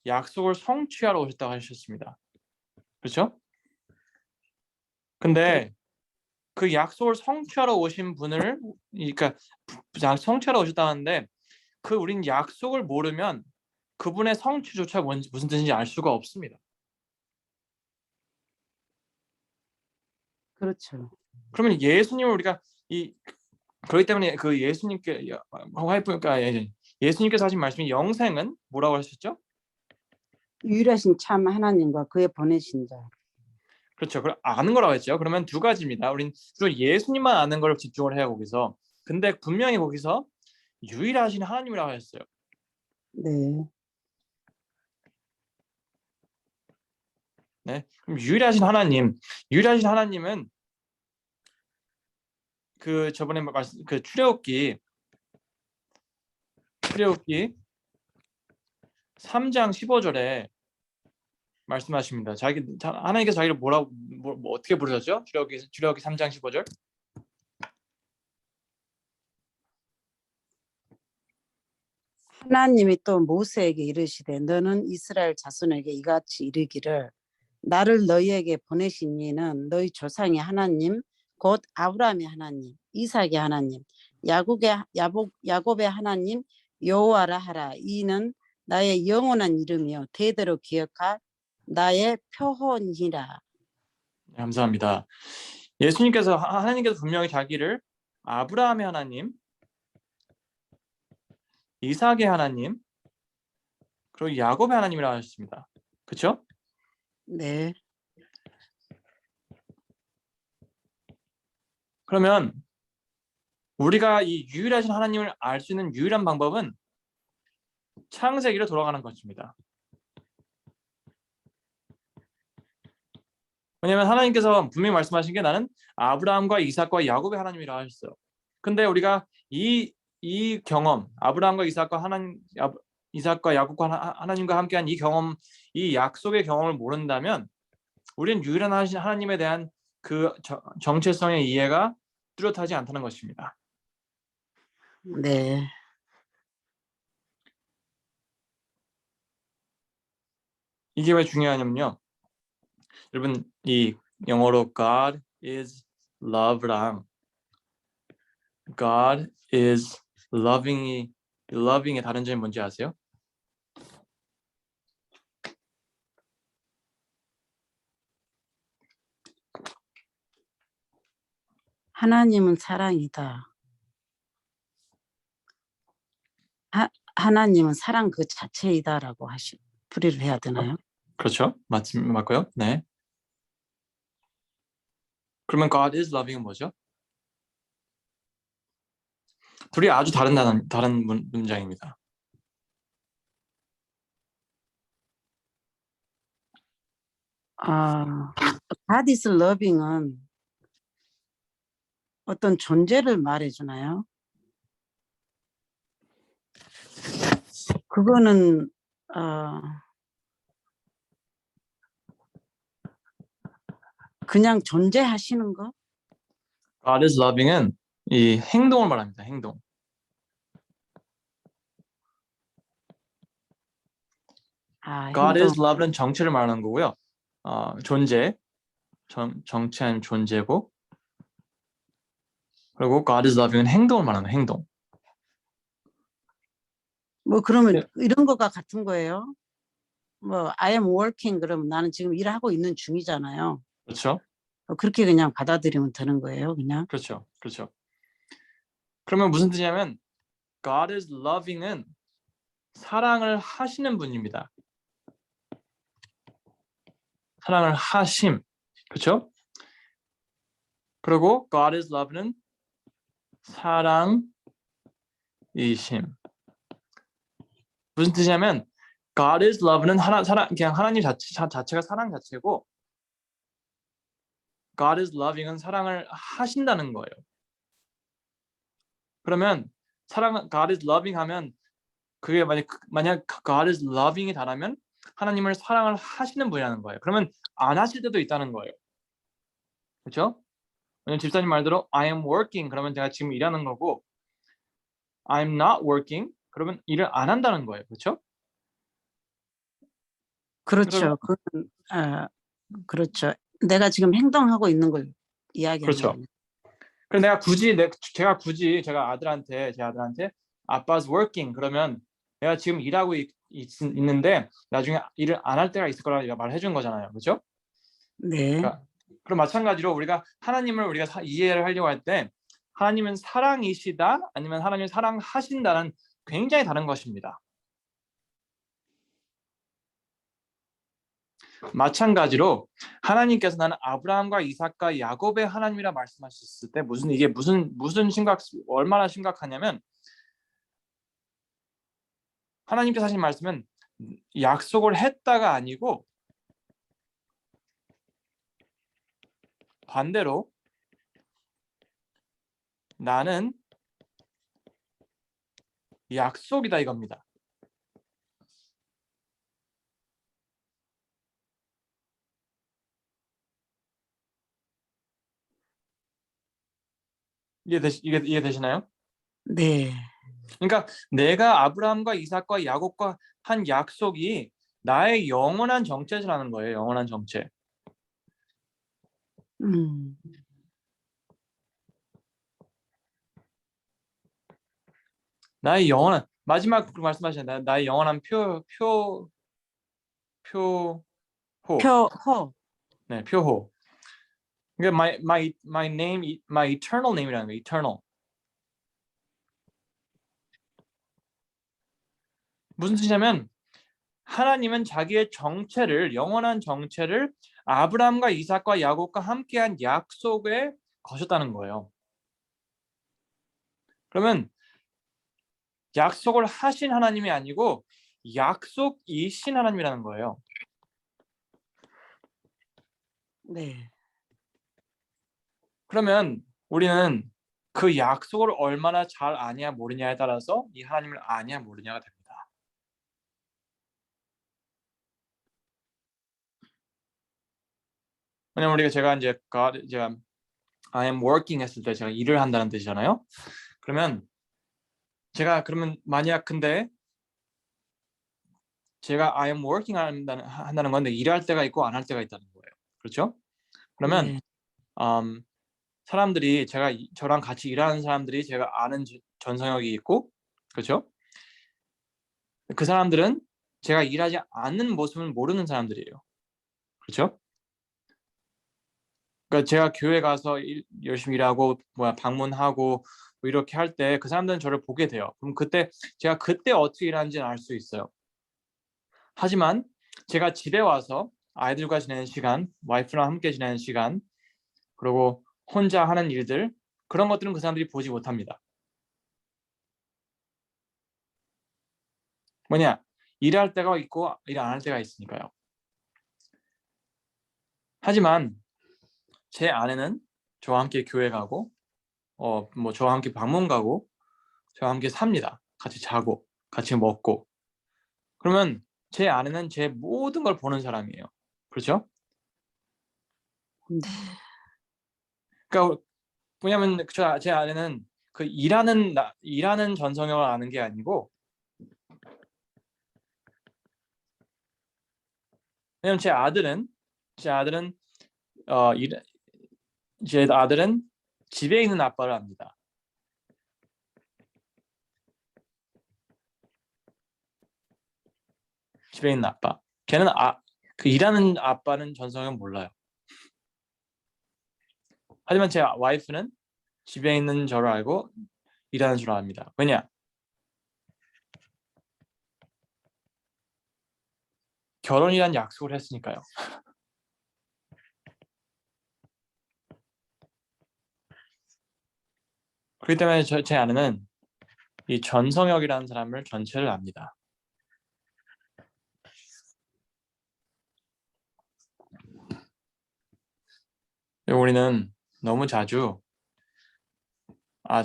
약속을 성취하러 오셨다고 하셨습니다. 그렇죠? 근데 그 약속을 성취하러 오신 분을, 그러니까 성취하러 오셨다는데 우린 약속을 모르면 그분의 성취조차 무슨 뜻인지 알 수가 없습니다. 그렇죠. 그러면 예수님을 우리가 그렇기 때문에 그 예수님께서 하신 말씀이 영생은 뭐라고 하셨죠? 유일하신 참 하나님과 그의 보내신 자. 그렇죠. 아는 거라고 했죠. 그러면 두 가지입니다. 우린 주로 예수님만 아는 걸 집중을 해요, 거기서. 근데 분명히 거기서 유일하신 하나님이라고 했어요. 네. 네. 그럼 유일하신 하나님은 그 저번에 말씀 그 출애굽기 3장 15절에 말씀하십니다. 하나님께서 자기를 뭐라고 어떻게 부르셨죠? 출애굽기 3장 15절. 하나님이 또 모세에게 이르시되 너는 이스라엘 자손에게 이같이 이르기를 나를 너희에게 보내신 이는 너희 조상의 하나님 곧 아브라함의 하나님 이삭의 하나님 야곱의 하나님 여호와라 하라. 이는 나의 영원한 이름이요 대대로 기억할 나의 표혼이라. 네, 감사합니다. 예수님께서 하나님께서 분명히 자기를 아브라함의 하나님, 이삭의 하나님, 그리고 야곱의 하나님이라고 하셨습니다. 그렇죠? 네. 그러면 우리가 이 유일하신 하나님을 알 수 있는 유일한 방법은 창세기로 돌아가는 것입니다. 왜냐하면 하나님께서 분명히 말씀하신 게 나는 아브라함과 이삭과 야곱의 하나님이라 하셨어요. 근데 우리가 이 경험, 아브라함과 이삭과 야곱과 하나님과 함께한 이 경험, 이 약속의 경험을 모른다면 우리는 유일한 하나님에 대한 그 정체성의 이해가 뚜렷하지 않다는 것입니다. 네. 이게 왜 중요하냐면요. 여러분 이 영어로 God is love랑 God is loving의 다른 점이 뭔지 아세요? 하나님은 사랑이다. 하나님은 사랑 그 자체이다라고 풀이를 해야 되나요? 그렇죠? 맞고요. 네. 그러면 God is loving은 뭐죠? 둘이 아주 다른 문장입니다. God is loving은 어떤 존재를 말해주나요? 그거는 그냥 존재하시는 거? God is loving은 이 행동을 말합니다. 행동. God is love는 정체를 말하는 거고요. 존재, 정체 아니면 존재고, 그리고 God is loving은 행동을 말하는 행동. 뭐 그러면 이런 거가 같은 거예요. 뭐 I am working 그러면 나는 지금 일하고 있는 중이잖아요. 그렇죠? 그렇게 그냥 받아들이면 되는 거예요, 그냥. 그렇죠. 그러면 무슨 뜻이냐면 God is loving은 사랑을 하시는 분입니다. 사랑을 하심. 그렇죠? 그리고 God is love는 사랑이심. 무슨 뜻이냐면 God is love는 그냥 하나님 자체가 사랑 자체고 God is loving은 사랑을 하신다는 거예요. 그러면 God is loving 하면 그게 만약 God is loving이 다라면 하나님을 사랑을 하시는 분이라는 거예요. 그러면 안 하실 때도 있다는 거예요. 그렇죠? 왜냐면 집사님 말대로 I am working 그러면 제가 지금 일하는 거고 I'm not working 그러면 일을 안 한다는 거예요. 그렇죠? 그렇죠. 그렇죠. 내가 지금 행동하고 있는 걸 이야기하는 그렇죠. 거예요. 그래서 제가 아들한테 아빠's working 그러면 내가 지금 일하고 있는데 나중에 일을 안 할 때가 있을 거라 말해 준 거잖아요. 그렇죠? 네. 그럼 마찬가지로 우리가 하나님을 우리가 이해를 하려고 할 때 하나님은 사랑이시다 아니면 하나님을 사랑하신다는 굉장히 다른 것입니다. 마찬가지로 하나님께서 나는 아브라함과 이삭과 야곱의 하나님이라 말씀하셨을 때 이게 무슨 얼마나 심각하냐면 하나님께서 하신 말씀은 약속을 했다가 아니고 반대로 나는 약속이다 이겁니다. 이해되시나요? 네. 그러니까 내가 아브라함과 이삭과 야곱과 한 약속이 나의 영원한 정체라는 거예요. 영원한 정체. 음. 나의 영원한 마지막 말씀하셨나요? 나의 영원한 표호. 표호. 네, 표호. 그러니까 my name, my eternal name이라는 거예요. eternal. 무슨 뜻이냐면 하나님은 자기의 정체를 영원한 정체를 아브라함과 이삭과 야곱과 함께한 약속에 거셨다는 거예요. 그러면 약속을 하신 하나님이 아니고 약속이신 하나님이라는 거예요. 네. 그러면 우리는 그 약속을 얼마나 잘 아냐 모르냐에 따라서 이 하나님을 아냐 모르냐가 됩니다. 왜냐면 우리가 제가 I am working 했을 때 제가 일을 한다는 뜻이잖아요. 그러면 만약 근데 제가 I am working 한다는 건데 일할 때가 있고 안 할 때가 있다는 거예요. 그렇죠? 그러면 네. 사람들이 저랑 같이 일하는 사람들이 제가 아는 전성역이 있고 그렇죠? 그 사람들은 제가 일하지 않는 모습을 모르는 사람들이에요. 그렇죠? 그러니까 제가 교회 가서 열심히 일하고 방문하고 뭐 이렇게 할 때 그 사람들은 저를 보게 돼요. 그럼 제가 그때 어떻게 일하는지는 알 수 있어요. 하지만 제가 집에 와서 아이들과 지내는 시간, 와이프랑 함께 지내는 시간, 그리고 혼자 하는 일들 그런 것들은 그 사람들이 보지 못합니다. 뭐냐? 일할 때가 있고 일 안 할 때가 있으니까요. 하지만 제 아내는 저와 함께 교회 가고 저와 함께 방문 가고 저와 함께 삽니다. 같이 자고 같이 먹고. 그러면 제 아내는 제 모든 걸 보는 사람이에요. 그렇죠? 네. 그러니까 왜냐하면 제 아내는 그 일하는 전성형을 아는 게 아니고 왜냐면 어, 일, 제 아들은 집에 있는 아빠를 압니다. 집에 있는 아빠. 걔는 그 일하는 아빠는 전성형 몰라요. 하지만 제 와이프는 집에 있는 저를 알고 일하는 줄 압니다. 왜냐? 결혼이란 약속을 했으니까요. 그렇기 때문에 제 아내는 이 전성혁이라는 사람을 전체를 압니다. 우리는 너무 자주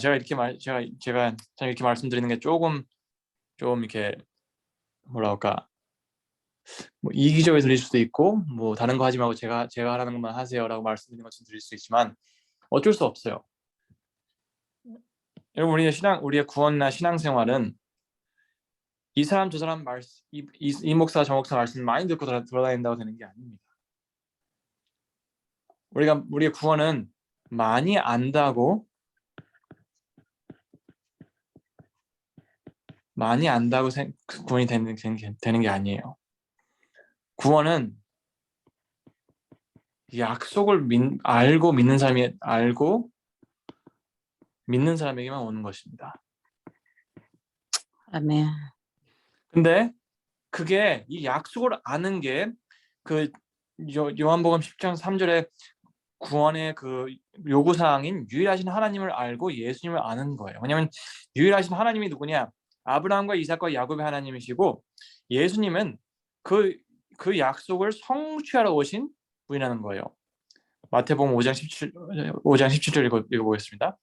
제가 이렇게 말씀드리는 게 조금 좀 이렇게 뭐라 할까 뭐 이기적이 들릴 수도 있고 뭐 다른 거 하지 말고 제가 하라는 것만 하세요라고 말씀드리는 것처럼 들릴 수 있지만 어쩔 수 없어요. 여러분 우리의 구원이나 신앙생활은 이 사람 저 사람 이 목사 저 목사 말씀 많이 듣고 돌아다닌다고 되는 게 아닙니다. 우리의 구원은 많이 안다고 구원이 되는 게 아니에요. 구원은 약속을 알고 믿는 사람에게만 오는 것입니다. 아멘. 근데 그게 이 약속을 아는 게 그 요한복음 10장 3절에 구원의 그 요구사항인 유일하신 하나님을 알고 예수님을 아는 거예요. 왜냐하면 유일하신 하나님이 누구냐? 아브라함과 이삭과 야곱의 하나님이시고 예수님은 그 약속을 성취하러 오신 분이라는 거예요. 마태복음 5장 17절 읽어보겠습니다.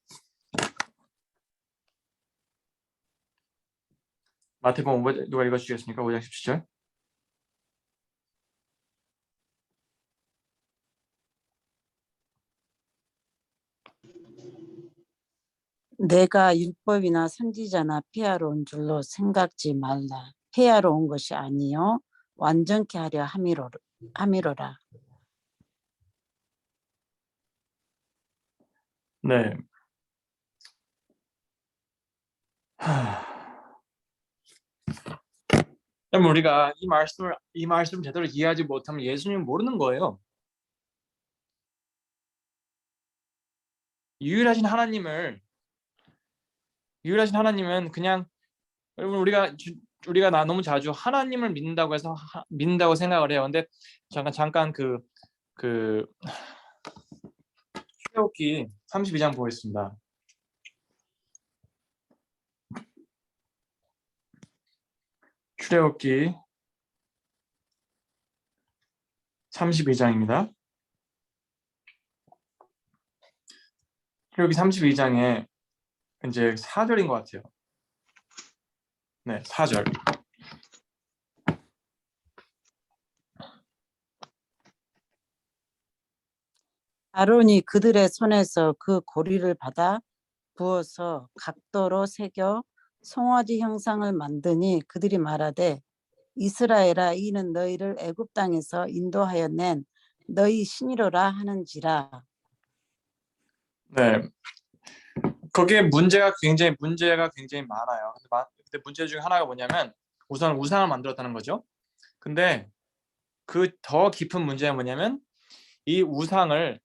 마태복음 누가 읽어주시겠습니까? 5장 17절. 내가 율법이나 선지자나 폐하러 온 줄로 생각지 말라. 폐하러 온 것이 아니요 완전케 하려 함이로라. 네. 그럼 우리가 이 말씀을 제대로 이해하지 못하면 예수님을 모르는 거예요. 유일하신 하나님은 그냥 여러분 우리가 너무 자주 하나님을 믿는다고 해서 믿는다고 생각을 해요. 근데 잠깐 그 출애굽기 32장 보겠습니다. 출애굽기 32장입니다. 출애굽기 32장에 이제 4절인 것 같아요. 네, 4절. 아론이 그들의 손에서 그 고리를 받아 부어서 각도로 새겨 송아지 형상을 만드니 그들이 말하되 이스라엘아 이는 너희를 애굽 땅에서 인도하여 낸 너희 신이로라 하는지라. 네, 거기에 문제가 굉장히 많아요. 근데 문제 중에 하나가 뭐냐면 우선 우상을 만들었다는 거죠. 근데 그 더 깊은 문제가 뭐냐면 이 우상을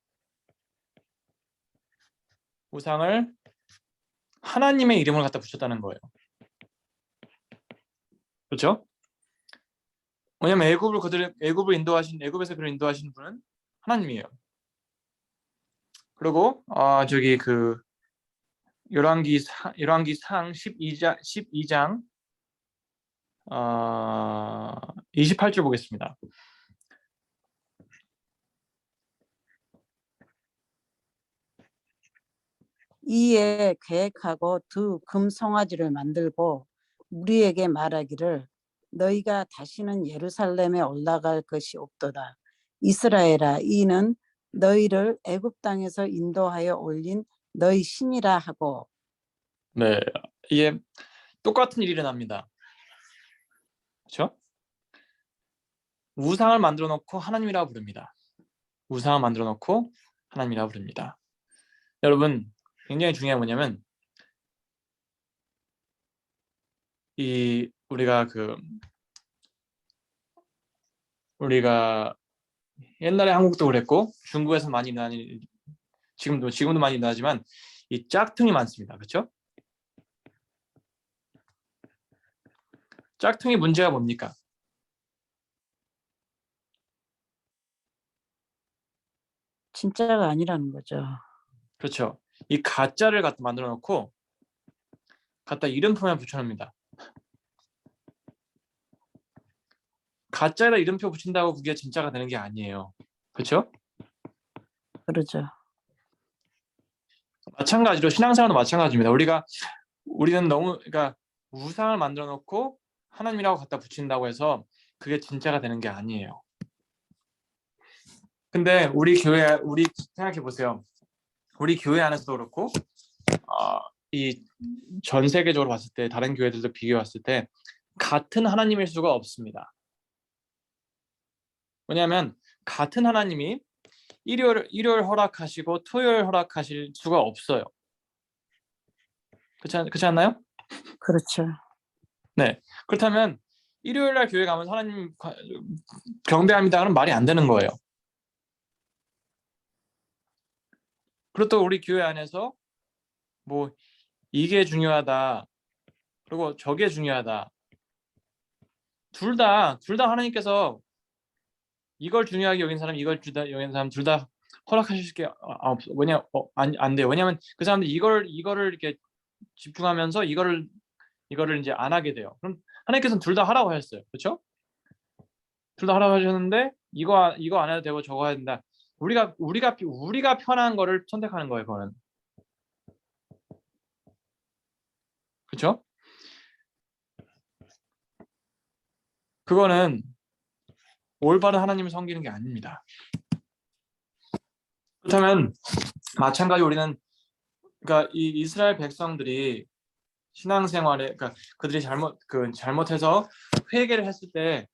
하나님의 이름을 갖다 붙였다는 거예요. 그렇죠? 왜냐면 애굽에서 그를 인도하신 분은 하나님이에요. 그리고 저기 그 열왕기상 12장 28절 보겠습니다. 이에 계획하고 두 금송아지를 만들고 우리에게 말하기를 너희가 다시는 예루살렘에 올라갈 것이 없도다. 이스라엘아 이는 너희를 애굽 땅에서 인도하여 올린 너희 신이라 하고. 네, 이게 똑같은 일이 일어납니다. 그렇죠? 우상을 만들어 놓고 하나님이라고 부릅니다. 우상을 만들어 놓고 하나님이라고 부릅니다. 여러분 굉장히 중요한 게 뭐냐면 이 우리가 옛날에 한국도 그랬고 중국에서 많이 일어나는 지금도 많이 일어나지만 이 짝퉁이 많습니다. 그렇죠? 짝퉁이 문제가 뭡니까? 진짜가 아니라는 거죠. 그렇죠. 이 가짜를 갖다 만들어 놓고 갖다 이름표만 붙여놓습니다. 가짜에다 이름표 붙인다고 그게 진짜가 되는 게 아니에요. 그렇죠? 그러죠. 마찬가지로 신앙생활도 마찬가지입니다. 우리는 너무 그러니까 우상을 만들어 놓고 하나님이라고 갖다 붙인다고 해서 그게 진짜가 되는 게 아니에요. 근데 우리 생각해 보세요. 우리 교회 안에서도 그렇고 이 전 세계적으로 봤을 때 다른 교회들도 비교해 봤을 때 같은 하나님일 수가 없습니다. 왜냐하면 같은 하나님이 일요일 허락하시고 토요일 허락하실 수가 없어요. 그렇지 않나요? 그렇죠. 네. 그렇다면 일요일 날 교회 가면 하나님 경배합니다 하는 말이 안 되는 거예요. 그리고 또 우리 교회 안에서 뭐 이게 중요하다 그리고 저게 중요하다 둘 다 하나님께서 이걸 중요하게 여긴 사람 이걸 여긴 사람 둘 다 허락하실 게 안 돼요. 왜냐하면 그 사람들이 이거를 이렇게 집중하면서 이거를 이제 안 하게 돼요. 그럼 하나님께서는 둘 다 하라고 하셨어요. 그렇죠? 둘 다 하라고 하셨는데 이거 안 해도 되고 저거 해야 된다. 우리가 편한 거를 선택하는 거예요. 그거는. 그렇죠? 그거는 올바른 하나님을 섬기는 게 아닙니다. 그렇다면 마찬가지 우리는 그러니까 이 이스라엘 백성들이 신앙생활에 그러니까 그들이 잘못해서 회개를 했을 때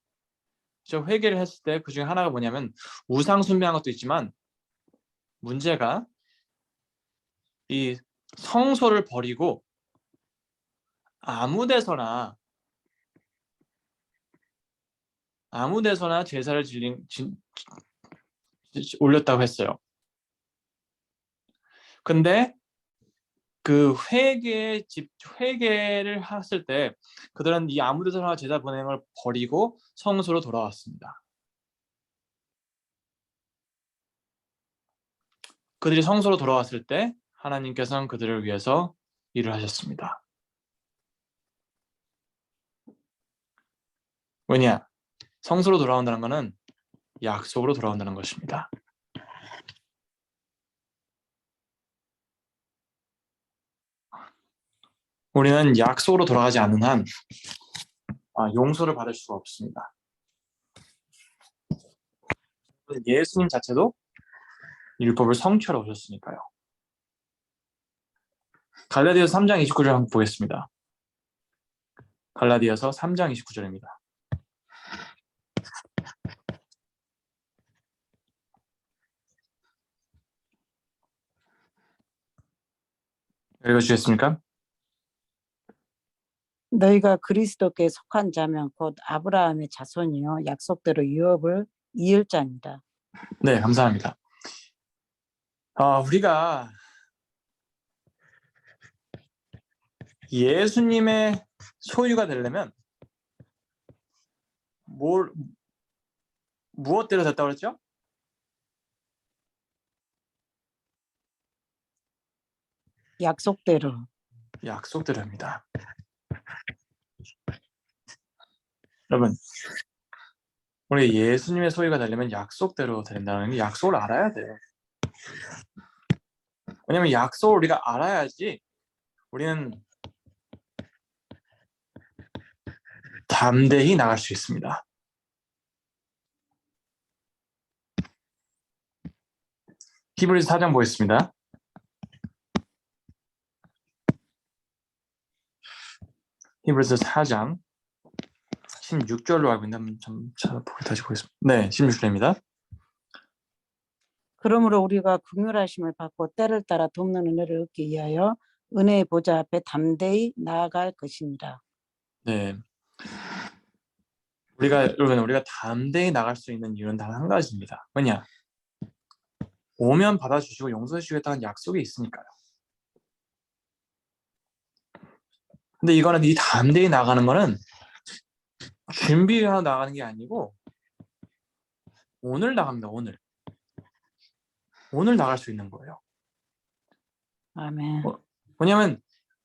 그 중에 하나가 뭐냐면 우상 숭배한 것도 있지만 문제가 이 성소를 버리고 아무 데서나 제사를 올렸다고 했어요. 근데 그 회개를 했을 때 그들은 이 아무 데서나 제사 보내는 버리고 성소로 돌아왔습니다. 그들이 성소로 돌아왔을 때 하나님께서는 그들을 위해서 일을 하셨습니다. 왜냐? 성소로 돌아온다는 것은 약속으로 돌아온다는 것입니다. 우리는 약속으로 돌아가지 않는 한 용서를 받을 수가 없습니다. 예수님 자체도 율법을 성취하러 오셨으니까요. 갈라디아서 3장 29절 한번 보겠습니다. 갈라디아서 3장 29절입니다. 읽어주시겠습니까? 너희가 그리스도께 속한 자면 곧 아브라함의 자손이요 약속대로 유업을 이을 자니라. 네, 감사합니다. 우리가 예수님의 소유가 되려면 무엇대로 됐다고 그랬죠? 약속대로. 약속대로입니다. 여러분, 우리 예수님의 소유가 되려면 약속대로 된다는 게 약속을 알아야 돼. 왜냐면 약속을 우리가 알아야지 우리는 담대히 나갈 수 있습니다. 히브리서 4장 보겠습니다. 히브리서 4장 16절로 알고 있는데 한번 다시 보겠습니다. 네, 16절입니다. 그러므로 우리가 긍휼하심을 받고 때를 따라 돕는 은혜를 얻기 위하여 은혜의 보좌 앞에 담대히 나아갈 것이니라. 네, 우리가 담대히 나갈 수 있는 이유는 단 한 가지입니다. 뭐냐? 오면 받아주시고 용서해 주겠다는 약속이 있으니까요. 근데 이거는 이 담대히 나가는 거는 준비하러 나가는 게 아니고 오늘 나갑니다. 오늘 나갈 수 있는 거예요. 아멘. 왜냐하면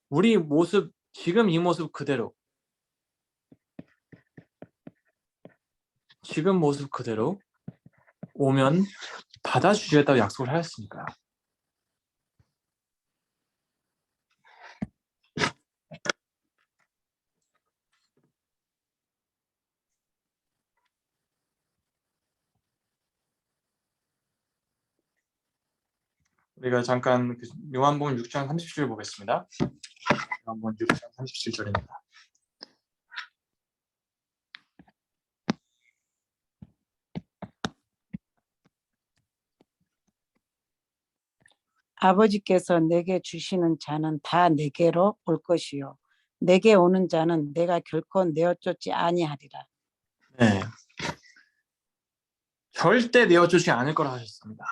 우리 모습 지금 이 모습 그대로 오면 받아주시겠다고 약속을 하셨으니까요. 우리가 잠깐 요한복음 6장 37절 보겠습니다. 요한복음 6장 37절입니다. 아버지께서 내게 주시는 자는 다 내게로 올 것이요 내게 오는 자는 내가 결코 내어쫓지 아니하리라. 네, 절대 내어주지 않을 거라 하셨습니다.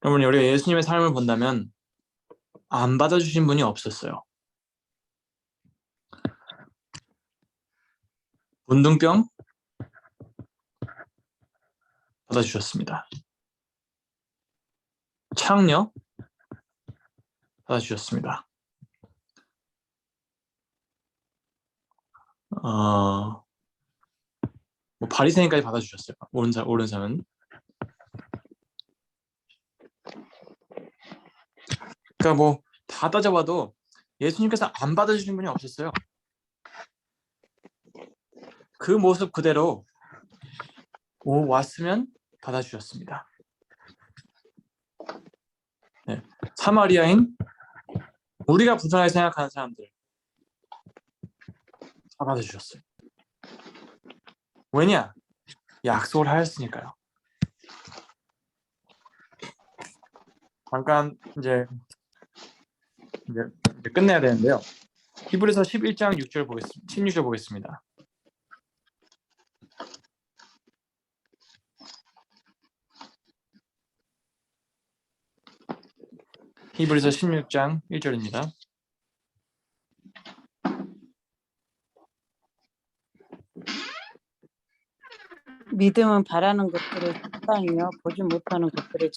여러분, 우리가 예수님의 삶을 본다면 안 받아주신 분이 없었어요. 문둥병 받아주셨습니다. 창녀 받아주셨습니다. 바리새인까지 받아주셨어요. 옳은 사람은. 그러니까 다 따져봐도 예수님께서 안 받아주신 분이 없었어요. 그 모습 그대로 왔으면 받아주셨습니다. 네. 사마리아인 우리가 불쌍하게 생각하는 사람들 다 받아주셨어요. 왜냐? 약속을 하였으니까요. 잠깐 이제 끝내야 되는데요. 히브리서 11장 6절 보겠습니다. 16절 보겠습니다. 히브리서 16장 1절입니다. 믿음은 바라는 것들을 실상이요 보지 못하는 것들을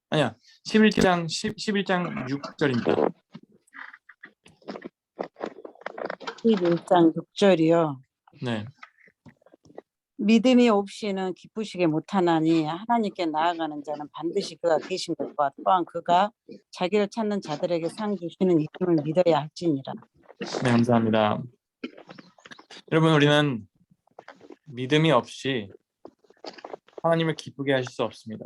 아니야. 11장 6절입니다. 11장 6절이요. 네. 믿음이 없이는 기쁘시게 못하나니 하나님께 나아가는 자는 반드시 그가 계신 것과 또한 그가 자기를 찾는 자들에게 상 주시는 이심을 믿어야 할지니라. 네, 감사합니다. 여러분, 우리는 믿음이 없이 하나님을 기쁘게 하실 수 없습니다.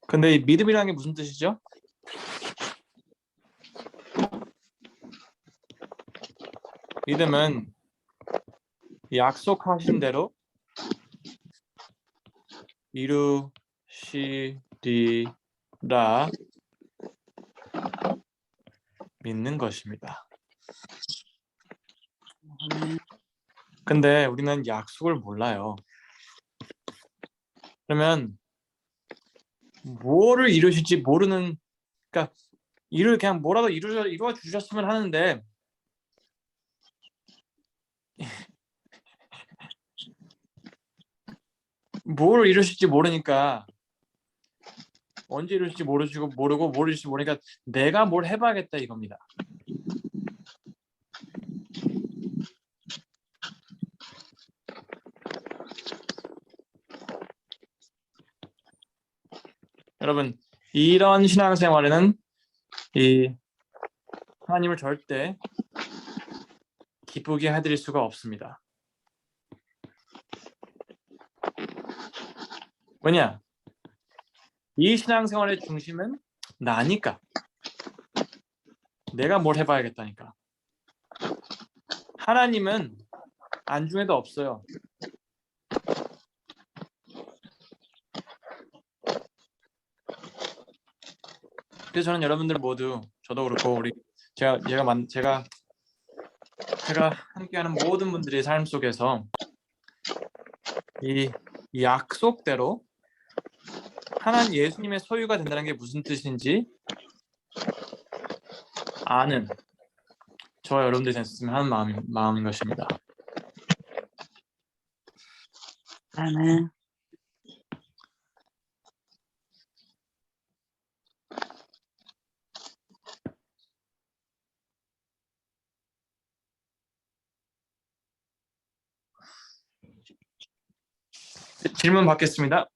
근데 이 믿음이라는 게 무슨 뜻이죠? 믿음은 약속하신 대로 이루시리라 믿는 것입니다. 근데 우리는 약속을 몰라요. 그러면 뭐를 이루실지 모르는, 그러니까 그냥 뭐라도 이루어 주셨으면 하는데 뭘 이루실지 모르니까, 언제 이루실지 모르고 뭘 이루실지 모르니까 내가 뭘 해봐야겠다 이겁니다. 여러분, 이런 신앙생활에는 이 하나님을 절대 기쁘게 해드릴 수가 없습니다. 왜냐? 이 신앙생활의 중심은 나니까. 내가 뭘 해봐야겠다니까. 하나님은 안중에도 없어요. 그래서 저는 여러분들 모두, 저도 그렇고 우리 제가 함께하는 모든 분들의 삶 속에서 이 약속대로 하나님 예수님의 소유가 된다는 게 무슨 뜻인지 아는 저와 여러분들이 됐으면 하는 마음인 것입니다. 아멘. 질문 받겠습니다.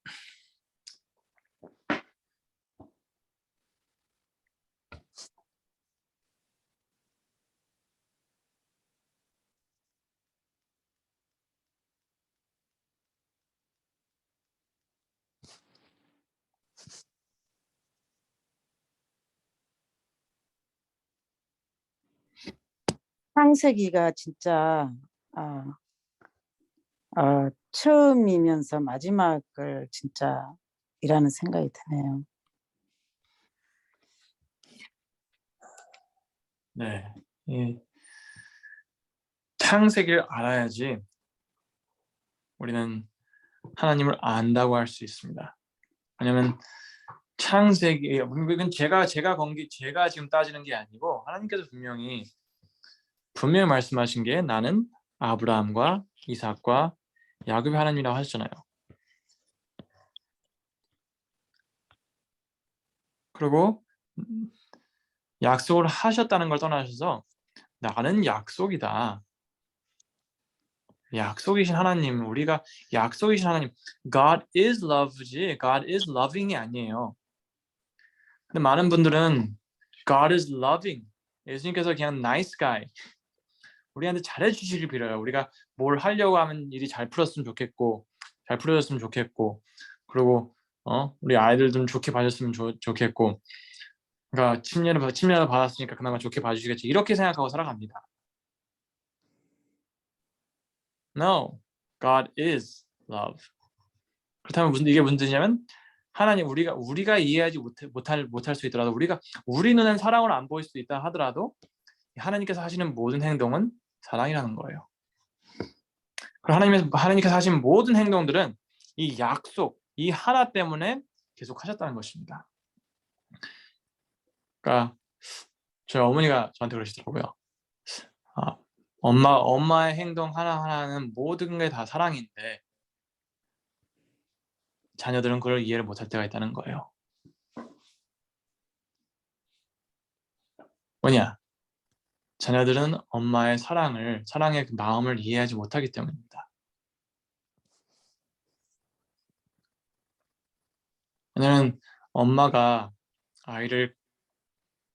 창세기가 진짜 처음이면서 마지막을 진짜 이라는 생각이 드네요. 네, 이 창세기를 알아야지 우리는 하나님을 안다고 할 수 있습니다. 왜냐하면 창세기, 이건 제가 지금 따지는 게 아니고 하나님께서 분명히 말씀하신 게 나는 아브라함과 이삭과 야곱의 하나님이라고 하셨잖아요. 그리고 약속을 하셨다는 걸 떠나셔서 나는 약속이다. 약속이신 하나님, 우리가 약속이신 하나님, God is love지 God is loving이 아니에요. 근데 많은 분들은 God is loving. 예수님께서 그냥 nice guy. 우리한테 잘해주시길 빌어요. 우리가 뭘 하려고 하면 일이 잘 풀었으면 좋겠고, 잘 풀어졌으면 좋겠고, 그리고 우리 아이들 좀 좋게 봐줬으면 좋겠고, 그러니까 침례를 받았으니까 그나마 좋게 봐주시겠지. 이렇게 생각하고 살아갑니다. No, God is love. 그렇다면 이게 무슨 뜻이냐면 하나님 우리가 이해하지 못할 수 있더라도 우리 눈엔 사랑으로 안 보일 수 있다 하더라도 하나님께서 하시는 모든 행동은 사랑이라는 거예요. 그리고 하나님께서 하신 모든 행동들은 이 약속, 이 하나 때문에 계속 하셨다는 것입니다. 그러니까 저희 어머니가 저한테 그러시더라고요. 엄마의 행동 하나하나는 모든 게 다 사랑인데 자녀들은 그걸 이해를 못할 때가 있다는 거예요. 뭐냐? 자녀들은 엄마의 사랑의 그 마음을 이해하지 못하기 때문입니다. 왜냐면 엄마가 아이를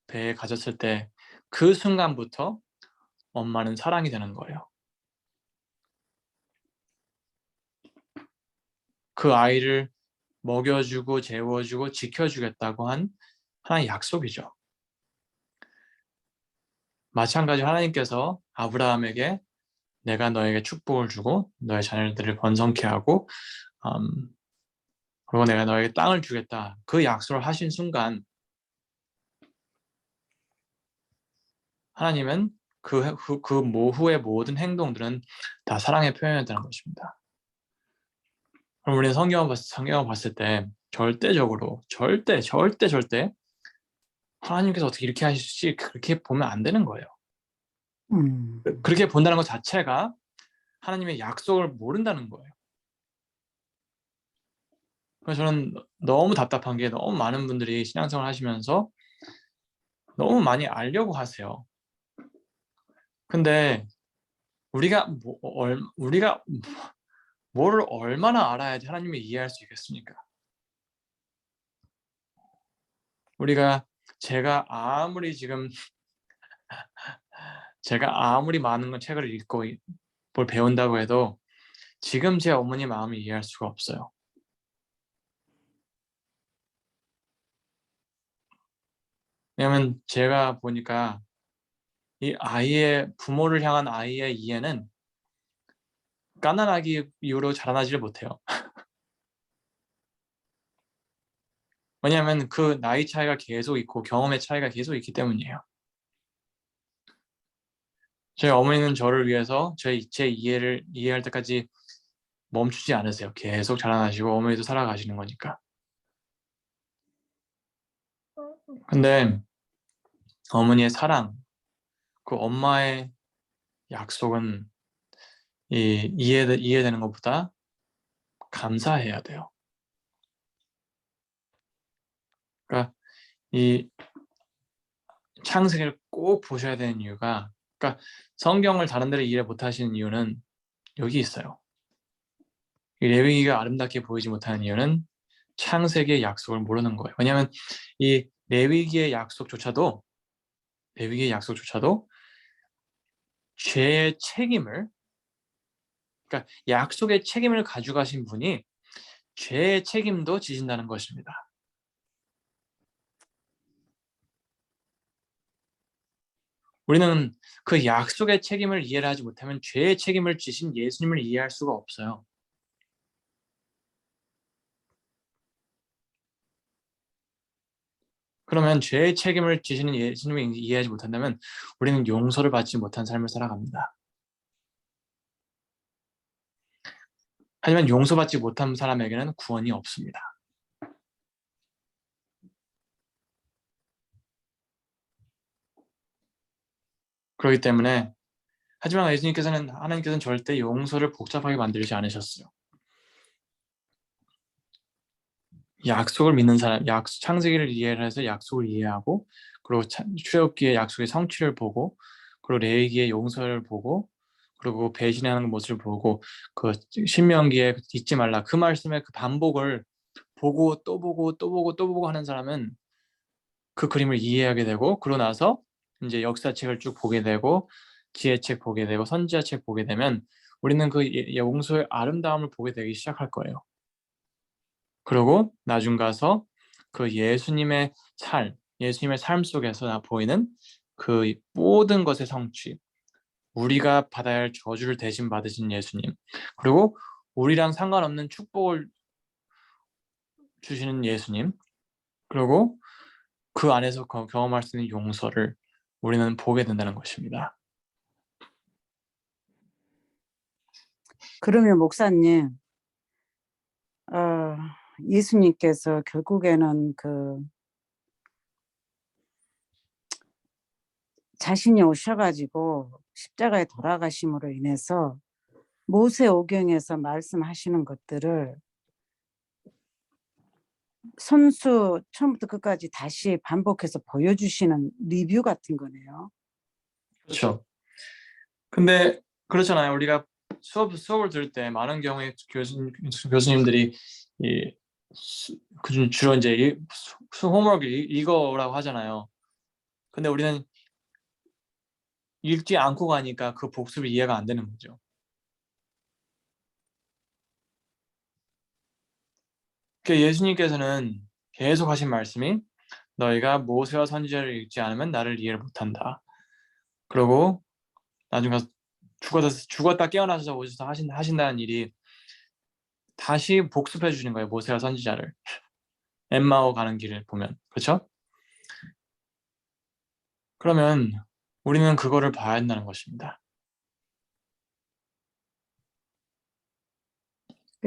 배에 가졌을 때 그 순간부터 엄마는 사랑이 되는 거예요. 그 아이를 먹여주고 재워주고 지켜주겠다고 한 하나의 약속이죠. 마찬가지로 하나님께서 아브라함에게 내가 너에게 축복을 주고 너의 자녀들을 번성케 하고 그리고 내가 너에게 땅을 주겠다. 그 약속을 하신 순간 하나님은 그 후의 모든 행동들은 다 사랑의 표현이었다는 것입니다. 그럼 우리는 성경을 봤을 때 절대적으로 절대 하나님께서 어떻게 이렇게 하실지 그렇게 보면 안 되는 거예요. 그렇게 본다는 것 자체가 하나님의 약속을 모른다는 거예요. 그래서 저는 너무 답답한 게 너무 많은 분들이 신앙생활 하시면서 너무 많이 알려고 하세요. 근데 우리가 뭐를 얼마나 알아야지 하나님을 이해할 수 있겠습니까? 제가 아무리 많은 책을 읽고 뭘 배운다고 해도 지금 제 어머니 마음을 이해할 수가 없어요. 왜냐면 제가 보니까 이 부모를 향한 아이의 이해는 가난하기 이후로 자라나지를 못해요. 왜냐하면 그 나이 차이가 계속 있고 경험의 차이가 계속 있기 때문이에요. 저희 어머니는 저를 위해서 제 이해할 때까지 멈추지 않으세요. 계속 자라나시고 어머니도 살아가시는 거니까. 근데 어머니의 사랑, 그 엄마의 약속은 이해되는 것보다 감사해야 돼요. 그러니까 이 창세기를 꼭 보셔야 되는 이유가, 그러니까 성경을 다른 데로 이해 못하시는 이유는 여기 있어요. 이 레위기가 아름답게 보이지 못하는 이유는 창세기의 약속을 모르는 거예요. 왜냐하면 이 레위기의 약속조차도 죄의 책임을, 그러니까 약속의 책임을 가져가신 분이 죄의 책임도 지신다는 것입니다. 우리는 그 약속의 책임을 이해를 하지 못하면 죄의 책임을 지신 예수님을 이해할 수가 없어요. 그러면 죄의 책임을 지시는 예수님을 이해하지 못한다면 우리는 용서를 받지 못한 삶을 살아갑니다. 하지만 용서받지 못한 사람에게는 구원이 없습니다. 그렇기 때문에 하지만 하나님께서는 절대 용서를 복잡하게 만들지 않으셨어요. 약속을 믿는 사람, 창세기를 이해를 해서 약속을 이해하고, 그리고 출애굽기의 약속의 성취를 보고, 그리고 레위기의 용서를 보고, 그리고 배신하는 모습을 보고, 그 신명기에 잊지 말라 그 말씀의 그 반복을 보고 또 보고 또 보고 또 보고 하는 사람은 그 그림을 이해하게 되고 그러고 나서 이제 역사책을 쭉 보게 되고 지혜책 보게 되고 선지자책 보게 되면 우리는 그 용서의 아름다움을 보게 되기 시작할 거예요. 그리고 나중 가서 그 예수님의 삶 속에서 보이는 그 모든 것의 성취, 우리가 받아야 할 저주를 대신 받으신 예수님, 그리고 우리랑 상관없는 축복을 주시는 예수님, 그리고 그 안에서 경험할 수 있는 용서를 우리는 보게 된다는 것입니다. 그러면 목사님, 예수님께서 결국에는 그 자신이 오셔가지고 십자가에 돌아가심으로 인해서 모세오경에서 말씀하시는 것들을 손수 처음부터 끝까지 다시 반복해서 보여주시는 리뷰 같은 거네요. 그렇죠. 근데 그렇잖아요. 우리가 수업을 들을 때 많은 경우에 교수님들이 주로 이제 홈워크 이거라고 하잖아요. 근데 우리는 읽지 않고 가니까 그 복습이 이해가 안 되는 거죠. 예수님께서는 계속 하신 말씀이 너희가 모세와 선지자를 읽지 않으면 나를 이해를 못한다. 그리고 나중에 죽었다 깨어나셔서 오셔서 하신다는 일이 다시 복습해 주시는 거예요. 모세와 선지자를. 엠마오 가는 길을 보면. 그렇죠? 그러면 우리는 그거를 봐야 한다는 것입니다.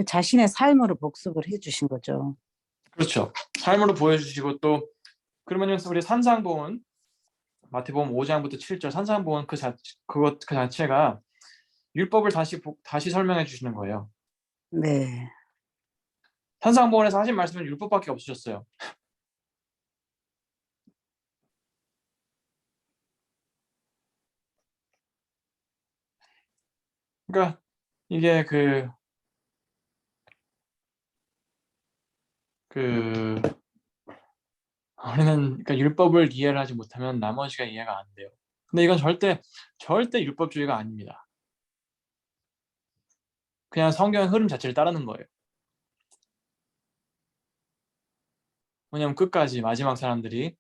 자신의 삶으로 복습을 해주신 거죠. 그렇죠. 삶으로 보여주시고 또 그러면 우리 산상봉은 마태복음 5장부터 7절 산상봉은 그 자체가 율법을 다시 설명해 주시는 거예요. 네. 산상봉원에서 하신 말씀은 율법밖에 없으셨어요. 그러니까 이게 우리는 그러니까 율법을 이해를 하지 못하면 나머지가 이해가 안 돼요. 근데 이건 절대 율법주의가 아닙니다. 그냥 성경의 흐름 자체를 따르는 거예요. 왜냐면 끝까지 마지막 사람들이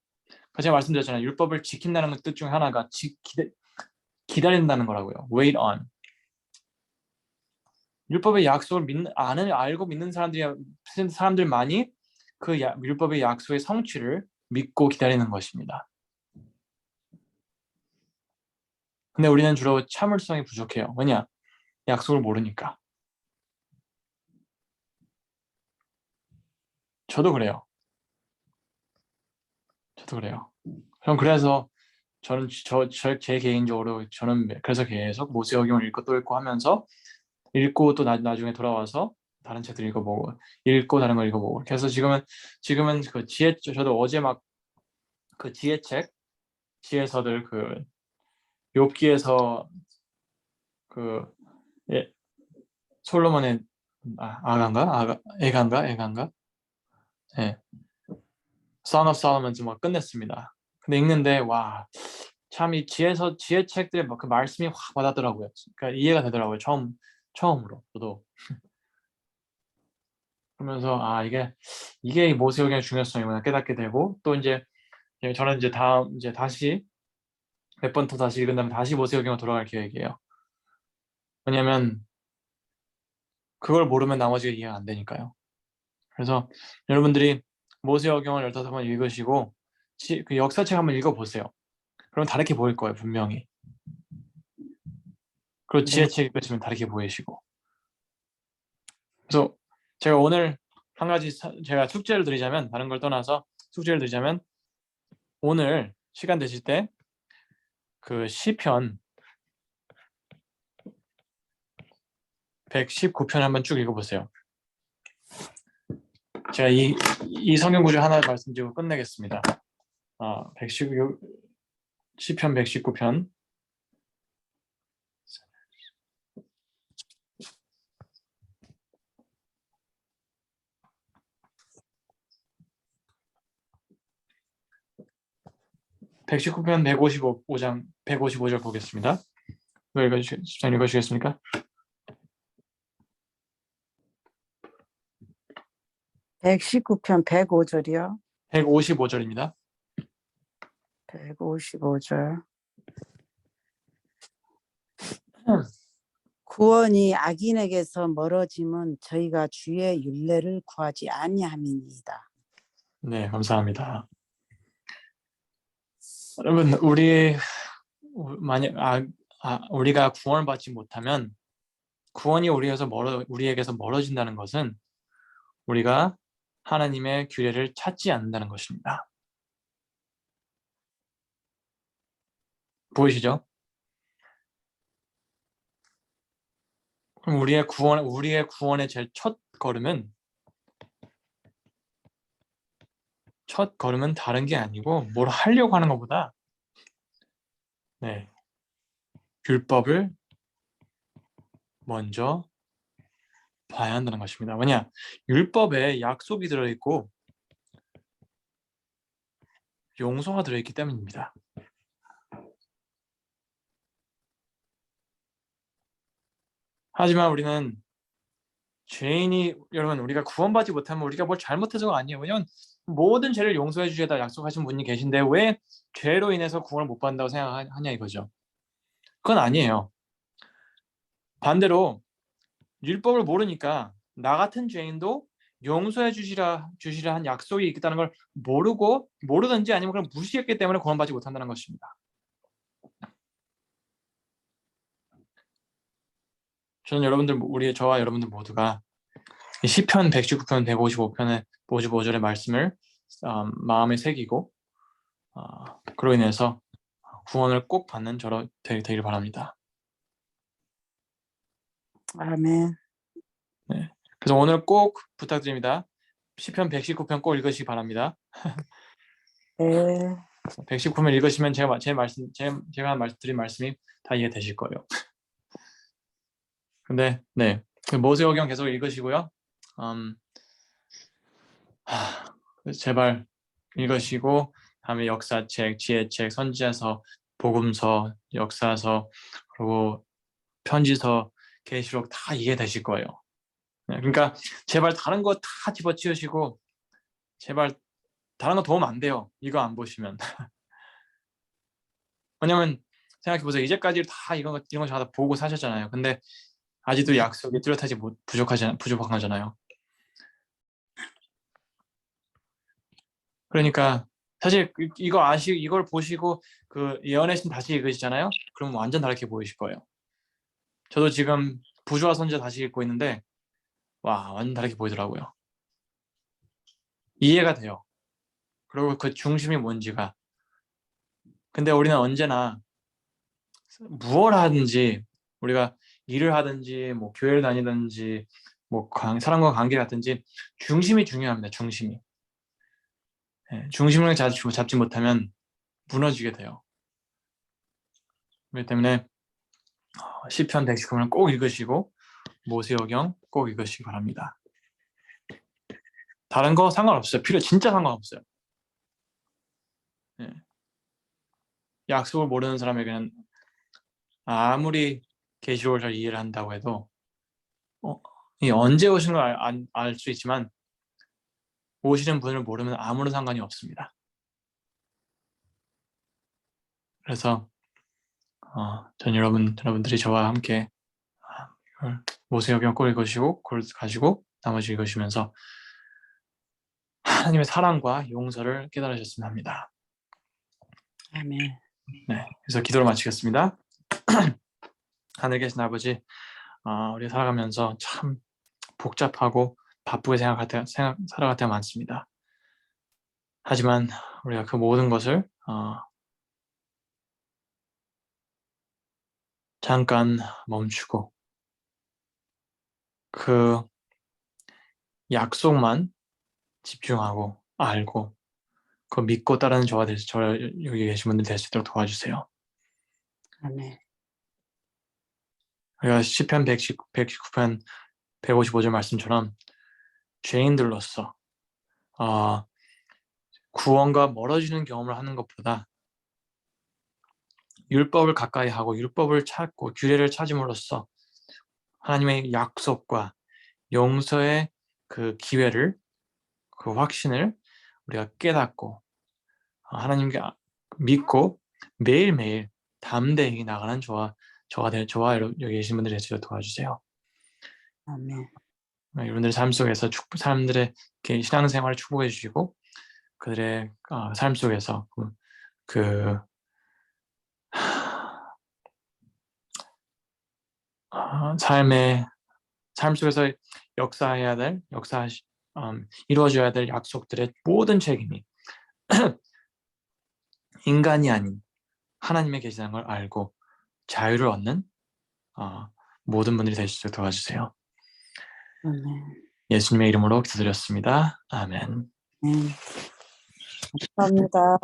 제가 말씀드렸잖아요. 율법을 지킨다는 뜻 중 하나가 기다린다는 거라고요. Wait on. 율법의 약속을 알고 믿는 사람들만이 그 율법의 약속의 성취를 믿고 기다리는 것입니다. 근데 우리는 주로 참을성이 부족해요. 왜냐? 약속을 모르니까. 저도 그래요. 그럼 그래서 저는 제 개인적으로 저는 그래서 계속 모세오경을 읽고 또 읽고 하면서 읽고 또 나중에 돌아와서 다른 책들 읽어보고 읽고 다른 걸 읽어보고 그래서 지금은 그 저도 어제 막 그 지혜서들 그 욥기에서 그 솔로몬의 애간가 예 Song of Solomon 막 끝냈습니다. 근데 읽는데 와 참 이 지혜책들의 그 말씀이 확 와닿더라고요. 그러니까 이해가 되더라고요. 처음으로 저도 그러면서 이게 모세오경의 중요성이구나 깨닫게 되고 또 이제 저는 이제 다시 몇 번 더 다시 읽은 다음에 다시 모세오경으로 돌아갈 계획이에요. 왜냐면 그걸 모르면 나머지가 이해가 안 되니까요. 그래서 여러분들이 모세오경을 15번 읽으시고 그 역사책 한번 읽어보세요. 그럼 다르게 보일 거예요, 분명히. 그리고 네. 지혜책 읽으시면 다르게 보이시고. 그래서 제가 오늘 한 가지 제가 숙제를 드리자면 다른 걸 떠나서 숙제를 드리자면 오늘 시간 되실 때 그 시편 119편 한번 쭉 읽어보세요. 제가 이 성경 구절 하나 말씀드리고 끝내겠습니다. 119 시편 119편 119편 155장 155절 보겠습니다. 집사님 읽어주시겠습니까? 119편 105절이요. 155절입니다. 155절. 구원이 악인에게서 멀어짐은 저희가 주의 율례를 구하지 아니함이니이다. 네, 감사합니다. 여러분, 만약 우리가 구원을 받지 못하면 구원이 우리에게서 멀어진다는 것은 우리가 하나님의 규례를 찾지 않는다는 것입니다. 보이시죠? 그럼 우리의 구원의 제일 첫 걸음은 다른 게 아니고 뭘 하려고 하는 것보다 율법을 먼저 봐야 한다는 것입니다. 왜냐? 율법에 약속이 들어있고 용서가 들어있기 때문입니다. 하지만 우리는 여러분, 우리가 구원받지 못하면 우리가 뭘 잘못해서가 아니에요. 왜냐면 모든 죄를 용서해 주시다 약속하신 분이 계신데 왜 죄로 인해서 구원을 못 받는다고 생각하냐 이거죠. 그건 아니에요. 반대로 율법을 모르니까 나 같은 죄인도 용서해 주시라 한 약속이 있다는 걸 모르든지 아니면 그걸 무시했기 때문에 구원받지 못한다는 것입니다. 저는 저와 여러분들 모두가 시편 119편 155편의 55절의 말씀을 마음에 새기고 그로 인해서 구원을 꼭 받는 저로 되기를 바랍니다. 아멘. 네. 그래서 오늘 꼭 부탁드립니다. 시편 119편 꼭 읽으시기 바랍니다. 네. 119편 읽으시면 제가 드린 말씀이 다 이해되실 거예요. 근데 모세오경 계속 읽으시고요. 제발 읽으시고 다음에 역사책, 지혜책, 선지자서, 복음서, 역사서, 그리고 편지서, 계시록 다 이해되실 거예요. 그러니까 제발 다른 거 다 집어치우시고 제발 다른 거 도움 안 돼요. 이거 안 보시면. 왜냐면 생각해보세요. 이제까지 다 이런 거 다 보고 사셨잖아요. 근데 아직도 약속이 뚜렷하지 부족한 거잖아요. 그러니까 사실 이걸 보시고 그 예언의 신 다시 읽으시잖아요. 그럼 완전 다르게 보이실 거예요. 저도 지금 부조화 선지자 다시 읽고 있는데 와, 완전 다르게 보이더라고요. 이해가 돼요. 그리고 그 중심이 뭔지가. 근데 우리는 언제나 무엇을 하든지 우리가 일을 하든지 뭐 교회를 다니든지 뭐 사람과 관계 같든지 중심이 중요합니다. 중심이. 중심을 잡지 못하면 무너지게 돼요. 그렇기 때문에 시편 119편을 꼭 읽으시고 모세오경 꼭 읽으시기 바랍니다. 다른 거 상관없어요. 진짜 상관없어요. 약속을 모르는 사람에게는 아무리 계시록을 잘 이해를 한다고 해도 언제 오시는 걸 알 수 있지만 오시는 분을 모르면 아무런 상관이 없습니다. 그래서 전 여러분들이 저와 함께 모세오경 꼭 읽으시고 그걸 가지고 나머지 읽으시면서 하나님의 사랑과 용서를 깨달으셨으면 합니다. 아멘. 네, 그래서 기도를 마치겠습니다. 하늘에 계신 아버지, 우리가 살아가면서 참 복잡하고 바쁘게 살아갈 때가 많습니다. 하지만 우리가 그 모든 것을 잠깐 멈추고 그 약속만 집중하고 알고 그 믿고 따르는 저 여기 계신 분들 될 수 있도록 도와주세요. 아멘. 우리가 시편 119편 155절 말씀처럼 죄인들로서 구원과 멀어지는 경험을 하는 것보다 율법을 가까이 하고 율법을 찾고 규례를 찾음으로써 하나님의 약속과 용서의 그 기회를, 그 확신을 우리가 깨닫고 하나님께 믿고 매일매일 담대히 나가는 저와 여기 계신 분들이 되시도록 도와주세요. 아멘. 여러분들의 삶 속에서 사람들의 신앙생활을 축복해 주시고 그들의 삶 속에서 삶 속에서 이루어져야 될 약속들의 모든 책임이 인간이 아닌 하나님의 계시다는 걸 알고 자유를 얻는 모든 분들이 되시도록 도와주세요. 아멘. 예수님의 이름으로 기도드렸습니다. 아멘. 감사합니다.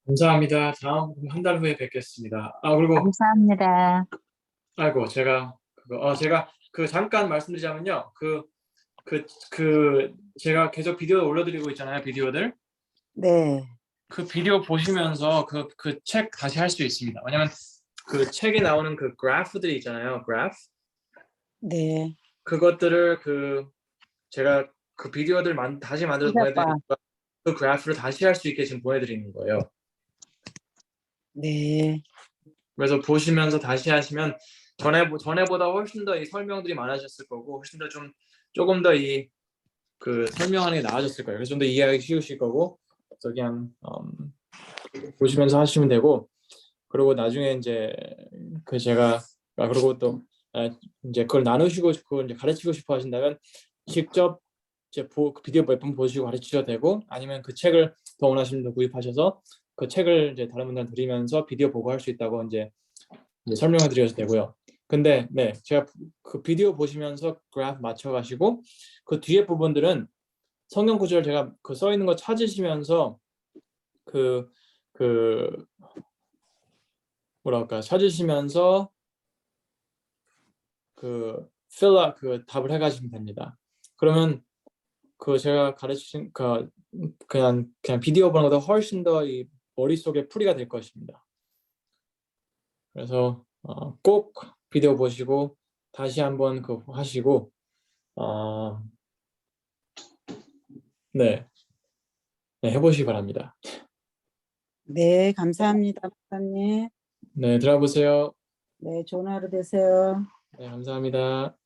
감사합니다. 다음 한 달 후에 뵙겠습니다. 그리고 감사합니다. 제가 잠깐 말씀드리자면요. 제가 계속 비디오 올려드리고 있잖아요. 비디오들. 네. 그 비디오 보시면서 그 책 다시 할 수 있습니다. 왜냐면 그 책에 나오는 그 그래프들이 있잖아요. 그래프. 네. 그것들을 제가 그 비디오들 다시 만들어서 보내드리니까 그 그래프를 다시 할 수 있게 지금 보내드리는 거예요. 네. 그래서 보시면서 다시 하시면 전에보다 훨씬 더 이 설명들이 많아졌을 거고 훨씬 더 조금 더 이 설명하는 게 나아졌을 거예요. 그래서 좀 더 이해하기 쉬우실 거고 그래서 그냥 보시면서 하시면 되고 그리고 나중에 이제 제가 그리고 또 이제 그걸 나누시고 싶고 이제 가르치고 싶어 하신다면 직접 이제 비디오 몇 번 보시고 가르치셔도 되고 아니면 그 책을 더 원하시면 더 구입하셔서 그 책을 이제 다른 분들한테 드리면서 비디오 보고 할 수 있다고 이제 설명해 드려도 되고요. 근데 네, 제가 그 비디오 보시면서 그래프 맞춰 가시고 그 뒤에 부분들은 성경 구절 제가 써 있는 거 찾으시면서 찾으시면서 답을 해 가시면 됩니다. 그러면 제가 가르치신 그냥 비디오 보는 것보다 훨씬 더 이 머릿속에 풀이가 될 것입니다. 그래서 꼭 비디오 보시고 다시 한번 하시고 네, 해보시기 바랍니다. 네, 감사합니다, 목사님. 네, 들어보세요. 네, 좋은 하루 되세요. 네, 감사합니다.